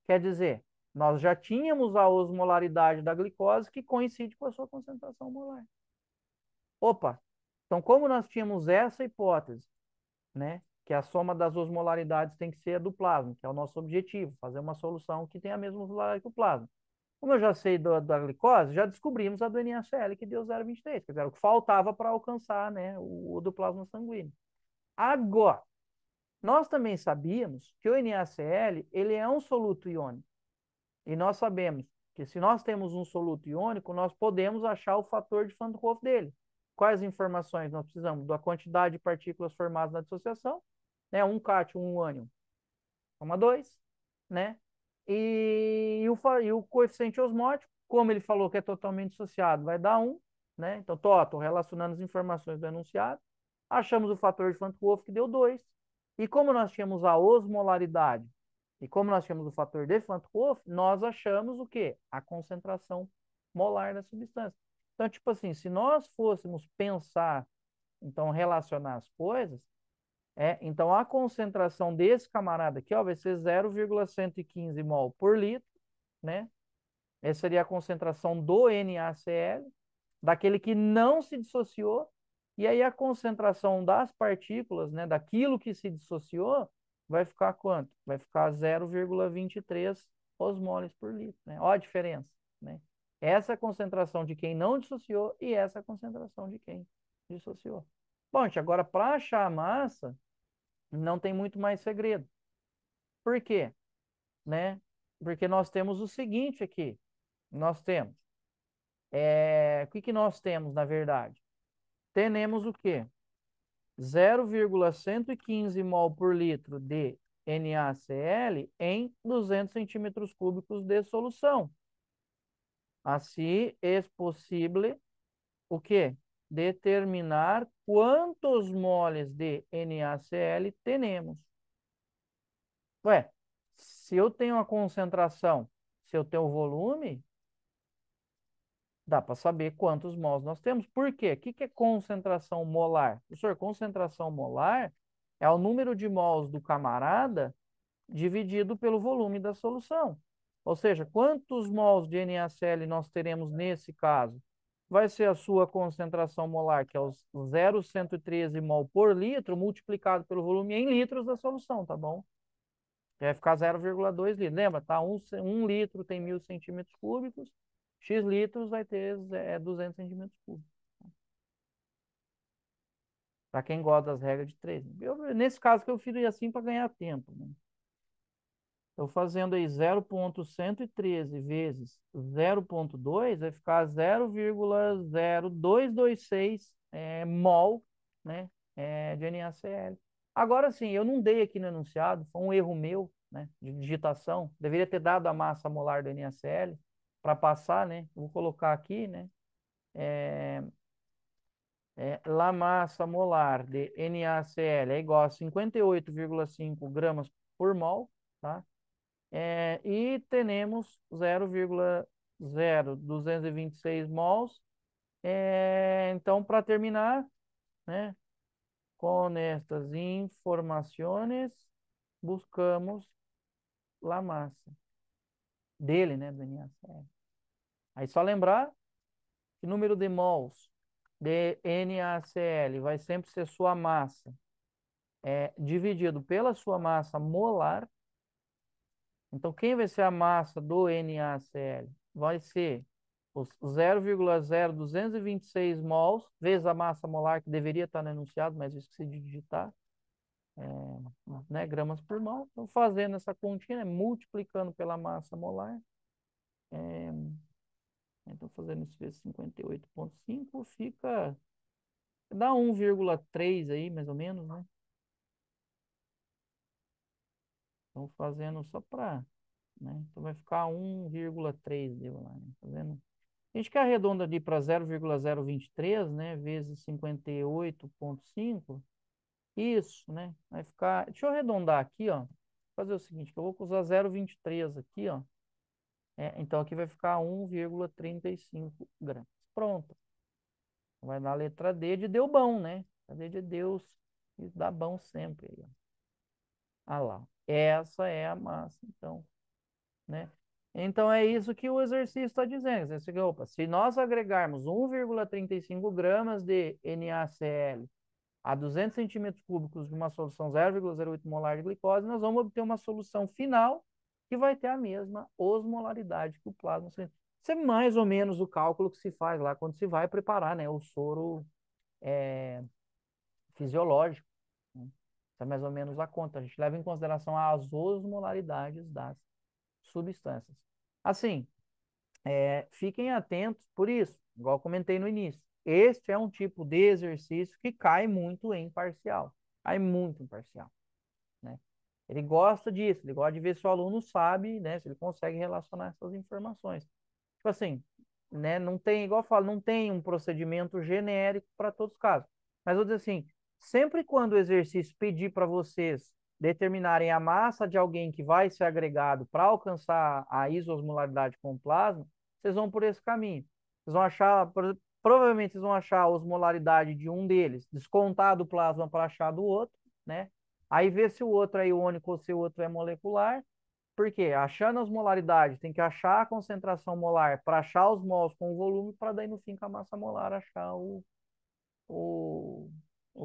Quer dizer, nós já tínhamos a osmolaridade da glicose que coincide com a sua concentração molar. Opa, então como nós tínhamos essa hipótese, né, que a soma das osmolaridades tem que ser a do plasma, que é o nosso objetivo, fazer uma solução que tenha a mesma osmolaridade que o plasma. Como eu já sei da glicose, já descobrimos a do NaCl que deu 0,23, que era o que faltava para alcançar, né, o do plasma sanguíneo. Agora, nós também sabíamos que o NaCl ele é um soluto iônico. E nós sabemos que se nós temos um soluto iônico, nós podemos achar o fator de Van't Hoff dele. Quais informações nós precisamos? Da quantidade de partículas formadas na dissociação, né? Um cátion, um ânion, soma 2, né? E o coeficiente osmótico, como ele falou que é totalmente dissociado, vai dar 1, né? Então, estou relacionando as informações do enunciado. Achamos o fator de Van't Hoff que deu 2. E como nós tínhamos a osmolaridade e como nós tínhamos o fator de Van't Hoff, nós achamos o quê? A concentração molar da substância. Então, tipo assim, se nós fôssemos pensar, então, relacionar as coisas, então a concentração desse camarada aqui, ó, vai ser 0,115 mol por litro, né? Essa seria a concentração do NaCl, daquele que não se dissociou, e aí a concentração das partículas, né, daquilo que se dissociou, vai ficar quanto? Vai ficar 0,23 osmoles por litro, né? Olha a diferença, né? Essa é a concentração de quem não dissociou e essa é a concentração de quem dissociou. Bom, gente, agora para achar a massa, não tem muito mais segredo. Por quê? Né? Porque nós temos o seguinte aqui. Nós temos. O que nós temos, na verdade? Temos o quê? 0,115 mol por litro de NaCl em 200 centímetros cúbicos de solução. Assim, é possível o quê? Determinar quantos moles de NaCl temos. Ué, se eu tenho a concentração, se eu tenho o volume, dá para saber quantos mols nós temos. Por quê? O que é concentração molar? Professor, concentração molar é o número de mols do camarada dividido pelo volume da solução. Ou seja, quantos mols de NaCl nós teremos nesse caso? Vai ser a sua concentração molar, que é os 0,113 mol por litro, multiplicado pelo volume em litros da solução, tá bom? Vai ficar 0,2 litros. Lembra, tá? Um litro tem 1.000 centímetros cúbicos, X litros vai ter 200 centímetros cúbicos. Para quem gosta das regras de 3. Nesse caso que eu fiz assim para ganhar tempo. Né? Estou fazendo aí 0,113 vezes 0,2 vai ficar 0,0226 mol né, de NaCl. Agora sim, eu não dei aqui no enunciado, foi um erro meu, né, de digitação. Deveria ter dado a massa molar do NaCl para passar, né? Vou colocar aqui, né? La massa molar de NaCl é igual a 58,5 gramas por mol, tá? E temos 0,0226 mols. Então, para terminar, né, com estas informações, buscamos la massa dele, né, do NaCl. Aí só lembrar que o número de mols de NaCl vai sempre ser sua massa dividido pela sua massa molar. Então, quem vai ser a massa do NaCl? Vai ser os 0,0226 mols, vezes a massa molar, que deveria estar no enunciado, mas eu esqueci de digitar, né, gramas por mol. Então, fazendo essa continha, né, multiplicando pela massa molar. É, então, fazendo isso vezes 58,5, dá 1,3 aí, mais ou menos, né? Então, fazendo só para, né? Então, vai ficar 1,3, deu lá, né? Fazendo. A gente quer arredonda ali para 0,023, né? Vezes 58,5. Isso, né? Vai ficar. Deixa eu arredondar aqui, ó. Vou fazer o seguinte, que eu vou usar 0,23 aqui, ó. Então aqui vai ficar 1,35 gramas. Pronto. Vai dar a letra D de deu bom, né? A D de Deus. Isso dá bom sempre aí, ó. Ah lá. Essa é a massa, então, né? Então é isso que o exercício está dizendo. Opa, se nós agregarmos 1,35 gramas de NaCl a 200 centímetros cúbicos de uma solução 0,08 molar de glicose, nós vamos obter uma solução final que vai ter a mesma osmolaridade que o plasma sanguíneo. Isso é mais ou menos o cálculo que se faz lá quando se vai preparar, né, o soro fisiológico, né? Isso é mais ou menos a conta. A gente leva em consideração as osmolaridades das substâncias. Assim, fiquem atentos por isso, igual comentei no início. Este é um tipo de exercício que cai muito em parcial. Cai muito em parcial, né? Ele gosta disso, ele gosta de ver se o aluno sabe, né? Se ele consegue relacionar essas informações. Tipo assim, né? Não tem, igual eu falo, não tem um procedimento genérico para todos os casos. Mas eu vou dizer assim, sempre quando o exercício pedir para vocês determinarem a massa de alguém que vai ser agregado para alcançar a isosmolaridade com o plasma, vocês vão por esse caminho. Vocês vão achar, provavelmente vocês vão achar a osmolaridade de um deles, descontar do plasma para achar do outro, né? Aí ver se o outro é iônico ou se o outro é molecular. Por quê? Achando as molaridades, tem que achar a concentração molar para achar os mols com o volume, para daí no fim com a massa molar achar o, o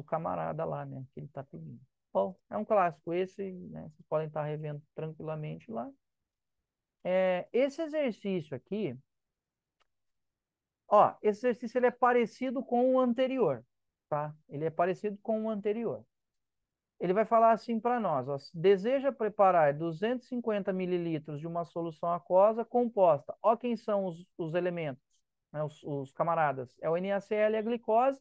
camarada lá, né? Que ele está pedindo. Bom, é um clássico esse, né? Vocês podem estar revendo tranquilamente lá. Esse exercício aqui, ó, esse exercício ele é parecido com o anterior, tá? Ele é parecido com o anterior. Ele vai falar assim para nós, ó, deseja preparar 250 mililitros de uma solução aquosa composta. Ó quem são os elementos, né, os camaradas. É o NaCl e a glicose.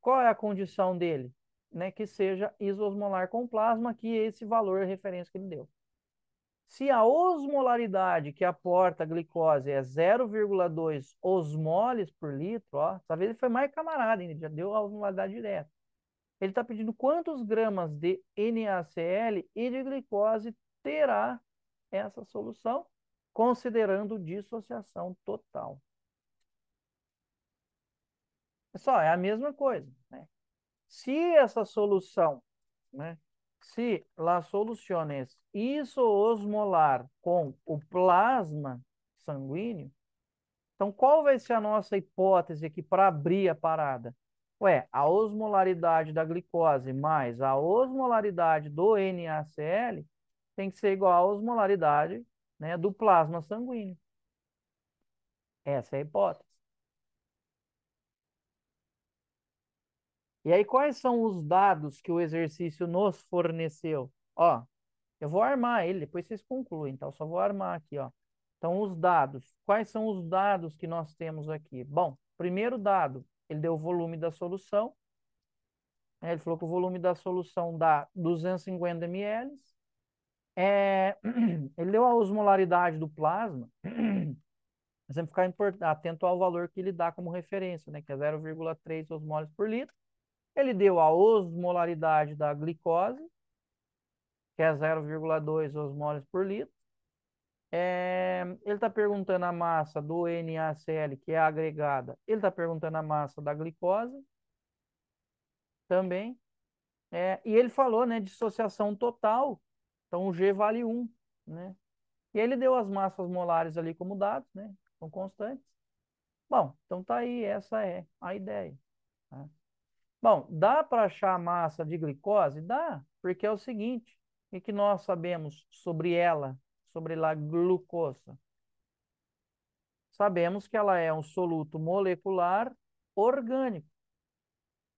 Qual é a condição dele? Né, que seja isosmolar com plasma, que esse valor é a referência que ele deu. Se a osmolaridade que aporta a glicose é 0,2 osmoles por litro, ó, essa vez ele foi mais camarada, ele já deu a osmolaridade direta. Ele está pedindo quantos gramas de NaCl e de glicose terá essa solução, considerando dissociação total. Pessoal, é a mesma coisa, né? Se essa solução, né? Se a solução é isoosmolar com o plasma sanguíneo, então qual vai ser a nossa hipótese aqui para abrir a parada? Ué, a osmolaridade da glicose mais a osmolaridade do NaCl tem que ser igual à osmolaridade, né, do plasma sanguíneo. Essa é a hipótese. E aí, quais são os dados que o exercício nos forneceu? Ó, eu vou armar ele, depois vocês concluem, então só vou armar aqui, ó. Então, os dados. Quais são os dados que nós temos aqui? Bom, primeiro dado, ele deu o volume da solução. Ele falou que o volume da solução dá 250 ml. Ele deu a osmolaridade do plasma. Mas sempre ficar atento ao valor que ele dá como referência, né? Que é 0,3 osmoles por litro. Ele deu a osmolaridade da glicose, que é 0,2 osmoles por litro. Ele está perguntando a massa do NaCl, que é agregada. Ele está perguntando a massa da glicose também. E ele falou, né, dissociação total. Então, o G vale 1, né? E ele deu as massas molares ali como dados, né? São constantes. Bom, então tá aí, essa é a ideia. Tá? Bom, dá para achar a massa de glicose? Dá, porque é o seguinte, o que nós sabemos sobre ela, sobre a glucosa? Sabemos que ela é um soluto molecular orgânico.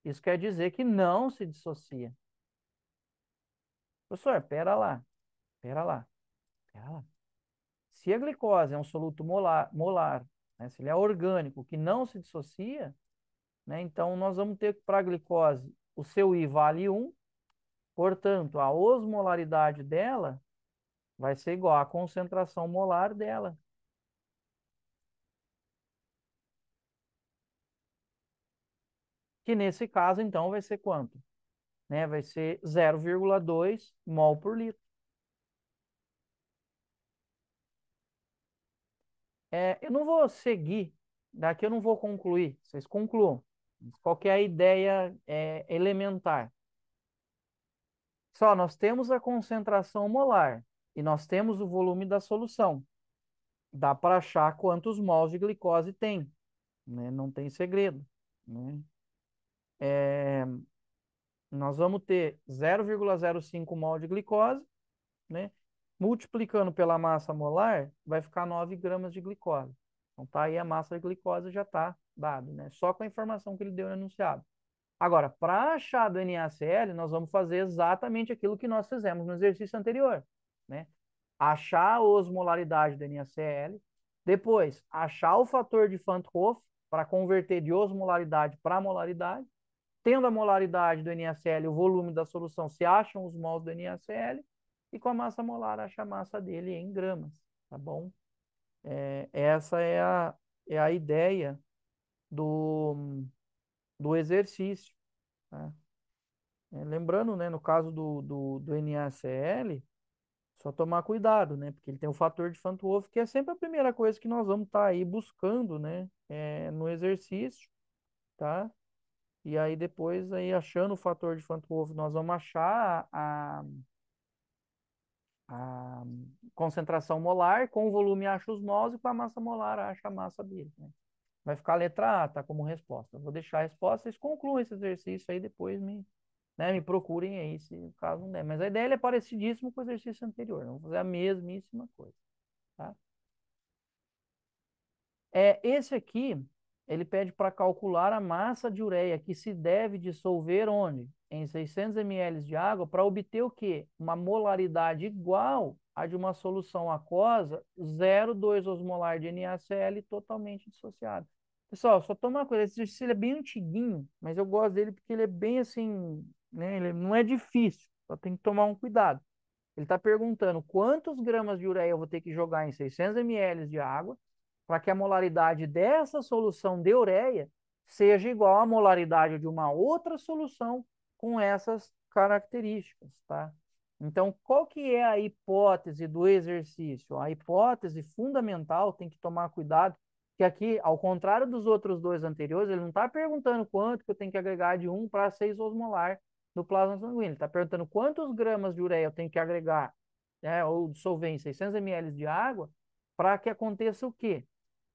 Isso quer dizer que não se dissocia. Professor, pera lá, pera lá. Se a glicose é um soluto molar, né, se ele é orgânico, que não se dissocia, né, então nós vamos ter para a glicose o seu I vale 1, portanto, a osmolaridade dela vai ser igual à concentração molar dela. Que nesse caso, então, vai ser quanto? Né, vai ser 0,2 mol por litro. Eu não vou seguir, daqui eu não vou concluir, vocês concluam. Qual que é a ideia elementar? Só nós temos a concentração molar e nós temos o volume da solução. Dá para achar quantos mols de glicose tem, né? Não tem segredo, né? Nós vamos ter 0,05 mol de glicose, né? Multiplicando pela massa molar, vai ficar 9 gramas de glicose. Então tá aí a massa de glicose já está dado, né? Só com a informação que ele deu no enunciado. Agora, para achar do NaCl, nós vamos fazer exatamente aquilo que nós fizemos no exercício anterior, né? Achar a osmolaridade do NaCl, depois achar o fator de Van't Hoff para converter de osmolaridade para molaridade, tendo a molaridade do NaCl, o volume da solução, se acham os mols do NaCl, e com a massa molar acha a massa dele em gramas, tá bom? Essa é a ideia do exercício, tá? Lembrando, né, no caso do NaCl, só tomar cuidado, né, porque ele tem o fator de Van't Hoff, que é sempre a primeira coisa que nós vamos estar aí buscando, né, no exercício, tá? E aí depois, aí, achando o fator de Van't Hoff, nós vamos achar a concentração molar, com o volume acha os mols e com a massa molar acha a massa dele, né? Vai ficar a letra A, tá, como resposta. Eu vou deixar a resposta, vocês concluam esse exercício aí, depois me procurem aí, se o caso não der. Mas a ideia é parecidíssima com o exercício anterior, vamos fazer a mesmíssima coisa, tá? Esse aqui, ele pede para calcular a massa de ureia que se deve dissolver onde? Em 600 ml de água para obter o quê? Uma molaridade igual à de uma solução aquosa 0,2 osmolar de NaCl totalmente dissociado. Pessoal, só toma uma coisa, esse exercício ele é bem antiguinho, mas eu gosto dele porque ele é bem assim, né? Ele não é difícil, só tem que tomar um cuidado. Ele está perguntando quantos gramas de ureia eu vou ter que jogar em 600 ml de água para que a molaridade dessa solução de ureia seja igual à molaridade de uma outra solução com essas características, tá? Então, qual que é a hipótese do exercício? A hipótese fundamental, tem que tomar cuidado, que aqui, ao contrário dos outros dois anteriores, ele não está perguntando quanto que eu tenho que agregar de 1 para 6 osmolar no plasma sanguíneo. Ele está perguntando quantos gramas de ureia eu tenho que agregar, né, ou dissolver em 600 ml de água, para que aconteça o quê?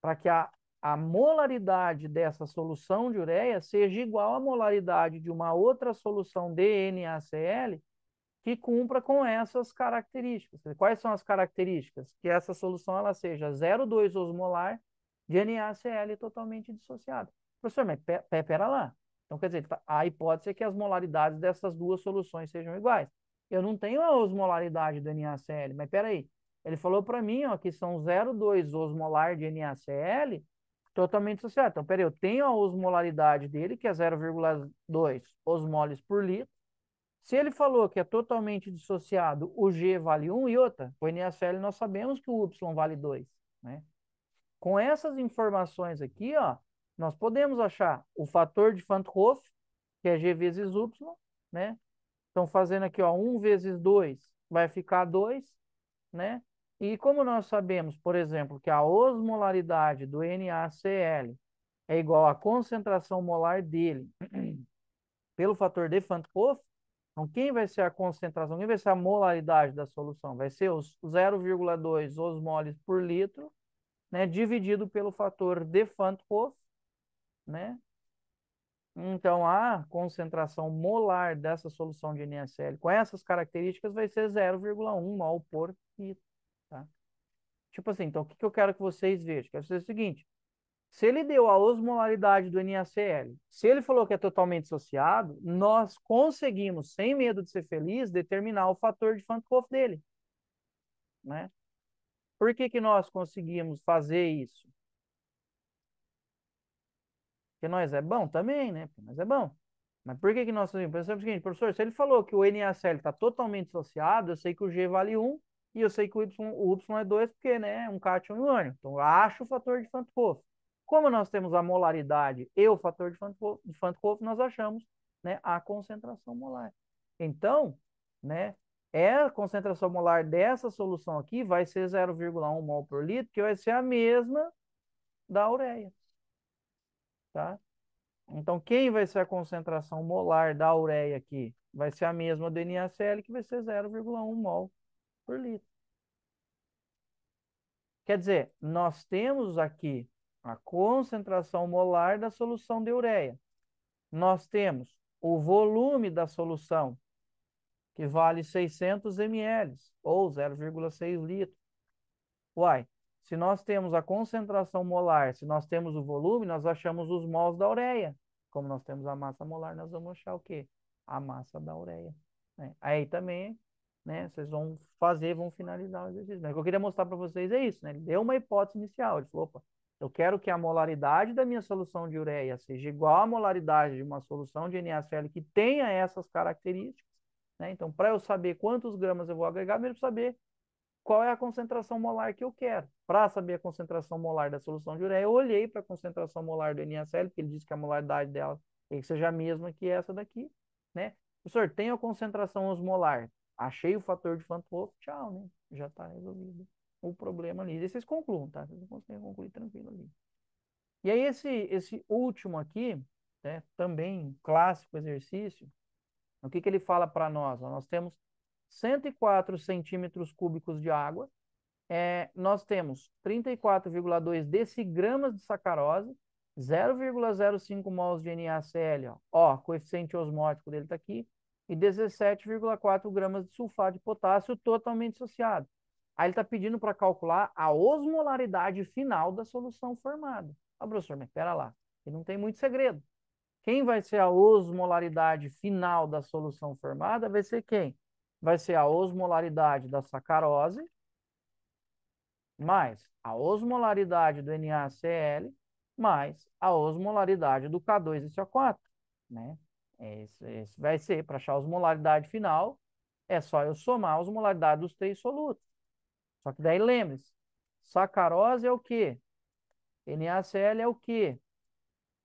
Para que a molaridade dessa solução de ureia seja igual à molaridade de uma outra solução de NaCl que cumpra com essas características. Quais são as características? Que essa solução ela seja 0,2 osmolar de NaCl totalmente dissociado. Professor, mas pera lá. Então, quer dizer, a hipótese é que as molaridades dessas duas soluções sejam iguais. Eu não tenho a osmolaridade do NaCl, mas peraí. Ele falou para mim ó, que são 0,2 osmolar de NaCl Totalmente dissociado. Então, peraí, eu tenho a osmolaridade dele, que é 0,2 osmoles por litro. Se ele falou que é totalmente dissociado, o G vale 1 e outra, o NaCl nós sabemos que o Y vale 2, né? Com essas informações aqui, ó, nós podemos achar o fator de Van't Hoff, que é G vezes Y, né? Então, fazendo aqui, ó, 1 vezes 2 vai ficar 2, né? E como nós sabemos, por exemplo, que a osmolaridade do NaCl é igual à concentração molar dele pelo fator de Van't Hoff, então quem vai ser a concentração, quem vai ser a molaridade da solução? Vai ser os 0,2 osmoles por litro, né, dividido pelo fator de Van't Hoff, né? Então, a concentração molar dessa solução de NaCl com essas características vai ser 0,1 mol por litro, tá? Tipo assim, então o que eu quero que vocês vejam? Quero dizer o seguinte, se ele deu a osmolaridade do NaCl, se ele falou que é totalmente associado, nós conseguimos, sem medo de ser feliz, determinar o fator de Van't Hoff dele, né? Por que que nós conseguimos fazer isso? Porque nós é bom também, né? Porque nós é bom. Mas por que que nós fazemos? Pensamos o seguinte, professor, se ele falou que o NaCl está totalmente associado, eu sei que o G vale 1 e eu sei que o Y é 2 porque, né, um cátion e um ânion. Então, eu acho o fator de Van't Hoff. Como nós temos a molaridade e o fator de Van't Hoff, nós achamos, né, a concentração molar. Então, né, a concentração molar dessa solução aqui vai ser 0,1 mol por litro, que vai ser a mesma da ureia, tá? Então, quem vai ser a concentração molar da ureia aqui? Vai ser a mesma do NaCl, que vai ser 0,1 mol por litro. Quer dizer, nós temos aqui a concentração molar da solução de ureia. Nós temos o volume da solução, que vale 600 ml, ou 0,6 litros. Uai, se nós temos a concentração molar, se nós temos o volume, nós achamos os mols da ureia. Como nós temos a massa molar, nós vamos achar o quê? A massa da ureia, né? Aí também, né, vocês vão fazer, vão finalizar o exercício. Mas o que eu queria mostrar para vocês é isso, né? Ele deu uma hipótese inicial, ele falou, opa, eu quero que a molaridade da minha solução de ureia seja igual à molaridade de uma solução de NaCl que tenha essas características, né? Então, para eu saber quantos gramas eu vou agregar, eu preciso saber qual é a concentração molar que eu quero. Para saber a concentração molar da solução de ureia, eu olhei para a concentração molar do NaCl, porque ele disse que a molaridade dela tem que seja a mesma que essa daqui, né? Professor, tem a concentração osmolar. Achei o fator de Van't Hoff, tchau, né? Já está resolvido o problema ali. E vocês concluam, tá? Vocês conseguem concluir tranquilo ali. E aí esse último aqui, né, também clássico exercício, o que que ele fala para nós? Nós temos 104 centímetros cúbicos de água, nós temos 34,2 decigramas de sacarose, 0,05 mols de NaCl, ó, coeficiente osmótico dele está aqui, e 17,4 gramas de sulfato de potássio totalmente associado. Aí ele está pedindo para calcular a osmolaridade final da solução formada. Ah, professor, mas espera lá, e não tem muito segredo. Quem vai ser a osmolaridade final da solução formada vai ser quem? Vai ser a osmolaridade da sacarose mais a osmolaridade do NaCl mais a osmolaridade do K2SO4, né? Esse vai ser, para achar a osmolaridade final, é só eu somar a osmolaridade dos três solutos. Só que daí lembre-se, sacarose é o quê? NaCl é o quê?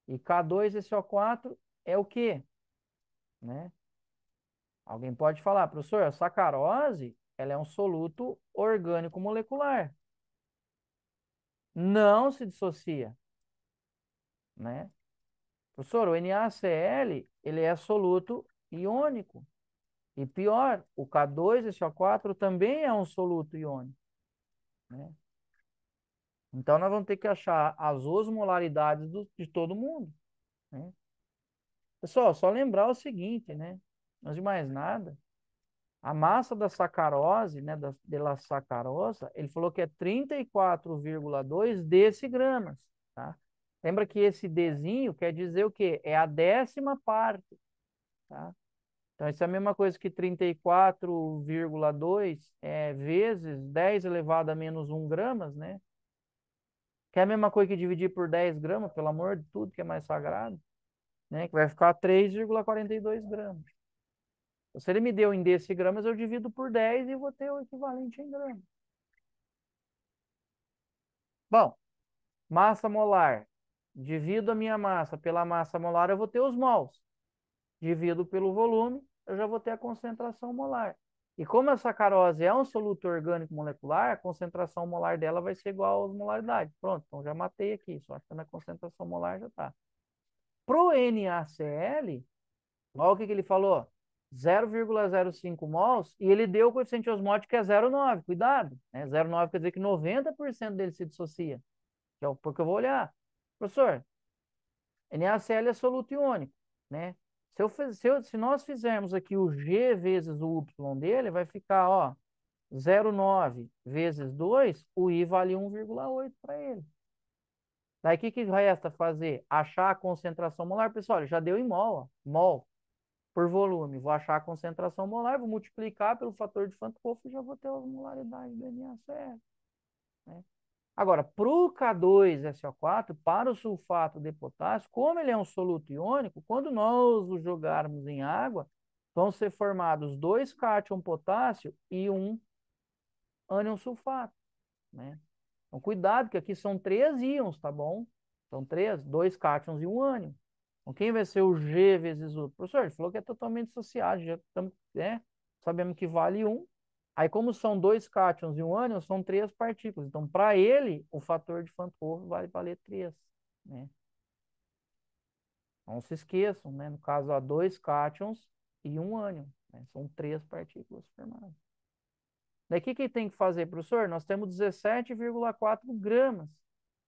E K2SO4 é o quê? Né? Alguém pode falar, professor, a sacarose, ela é um soluto orgânico molecular. Não se dissocia, né? Professor, o NaCl, ele é soluto iônico. E pior, o K2SO4 também é um soluto iônico, né? Então, nós vamos ter que achar as osmolaridades de todo mundo, né? Pessoal, só lembrar o seguinte, né? Antes de mais nada, a massa da sacarose, né, da sacarosa, ele falou que é 34,2 decigramas, tá? Lembra que esse Dzinho quer dizer o quê? É a 10ª parte, tá? Então, isso é a mesma coisa que 34,2 vezes 10 elevado a menos 1 gramas, né? Que é a mesma coisa que dividir por 10 gramas, pelo amor de tudo que é mais sagrado, né? Que vai ficar 3,42 gramas. Se ele me deu em decigramas, eu divido por 10 e vou ter o equivalente em gramas. Bom, massa molar. Divido a minha massa pela massa molar, eu vou ter os mols. Divido pelo volume, eu já vou ter a concentração molar. E como a sacarose é um soluto orgânico molecular, a concentração molar dela vai ser igual às molaridades. Pronto, então já matei aqui, só achando a concentração molar já está. Para o NaCl, olha o que ele falou, 0,05 mols, e ele deu o coeficiente osmótico que é 0,9, cuidado, né? 0,9 quer dizer que 90% dele se dissocia, que é porque eu vou olhar. Professor, NaCl é soluto iônico, né? Se nós fizermos aqui o G vezes o Y dele, vai ficar, ó, 0,9 vezes 2, o I vale 1,8 para ele. Daí o que resta fazer? Achar a concentração molar. Pessoal, já deu em mol, ó, mol por volume. Vou achar a concentração molar, vou multiplicar pelo fator de Van't Hoff e já vou ter a molaridade do NaCl, né? Agora, para o K2SO4, para o sulfato de potássio, como ele é um soluto iônico, quando nós o jogarmos em água, vão ser formados 2 cátion potássio e 1 ânion sulfato, né? Então, cuidado, que aqui são 3 íons, tá bom? São 3, 2 cátions e 1 ânion. Então, quem vai ser o G vezes o... Professor, ele falou que é totalmente dissociado, já estamos, né? Sabemos que vale 1. Aí, como são 2 cátions e 1 ânion, são 3 partículas. Então, para ele, o fator de Van't Hoff vai valer 3, né? Não se esqueçam, né? No caso, há 2 cátions e 1 ânion, né? São 3 partículas formadas. Daí, o que tem que fazer, professor? Nós temos 17,4 gramas.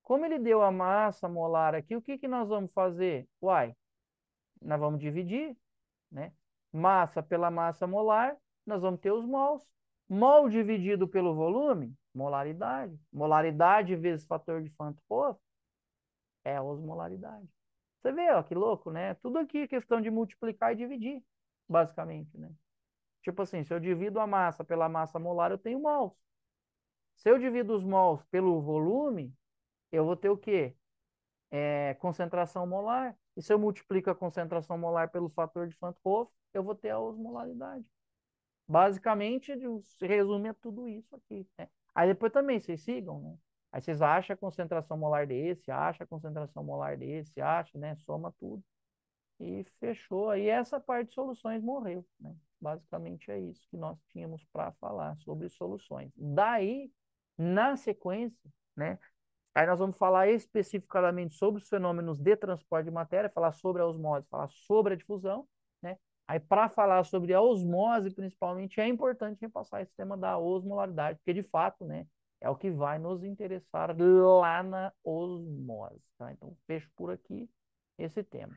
Como ele deu a massa molar aqui, o que nós vamos fazer? Uai, nós vamos dividir, né? Massa pela massa molar, nós vamos ter os mols. Mol dividido pelo volume, molaridade. Molaridade vezes fator de Van't Hoff é a osmolaridade. Você vê, ó, que louco, né? Tudo aqui é questão de multiplicar e dividir, basicamente, né? Tipo assim, se eu divido a massa pela massa molar, eu tenho mols. Se eu divido os mols pelo volume, eu vou ter o quê? Concentração molar. E se eu multiplico a concentração molar pelo fator de Van't Hoff, eu vou ter a osmolaridade. Basicamente, se resume a tudo isso aqui, né? Aí depois também vocês sigam, né? Aí vocês acham a concentração molar desse, acham a concentração molar desse, acham, né? Soma tudo. E fechou. Aí essa parte de soluções morreu, né? Basicamente é isso que nós tínhamos para falar sobre soluções. Daí, na sequência, né? Aí nós vamos falar especificadamente sobre os fenômenos de transporte de matéria, falar sobre a osmose, falar sobre a difusão, né? Aí, para falar sobre a osmose, principalmente, é importante repassar esse tema da osmolaridade, porque, de fato, né, é o que vai nos interessar lá na osmose, tá? Então, fecho por aqui esse tema.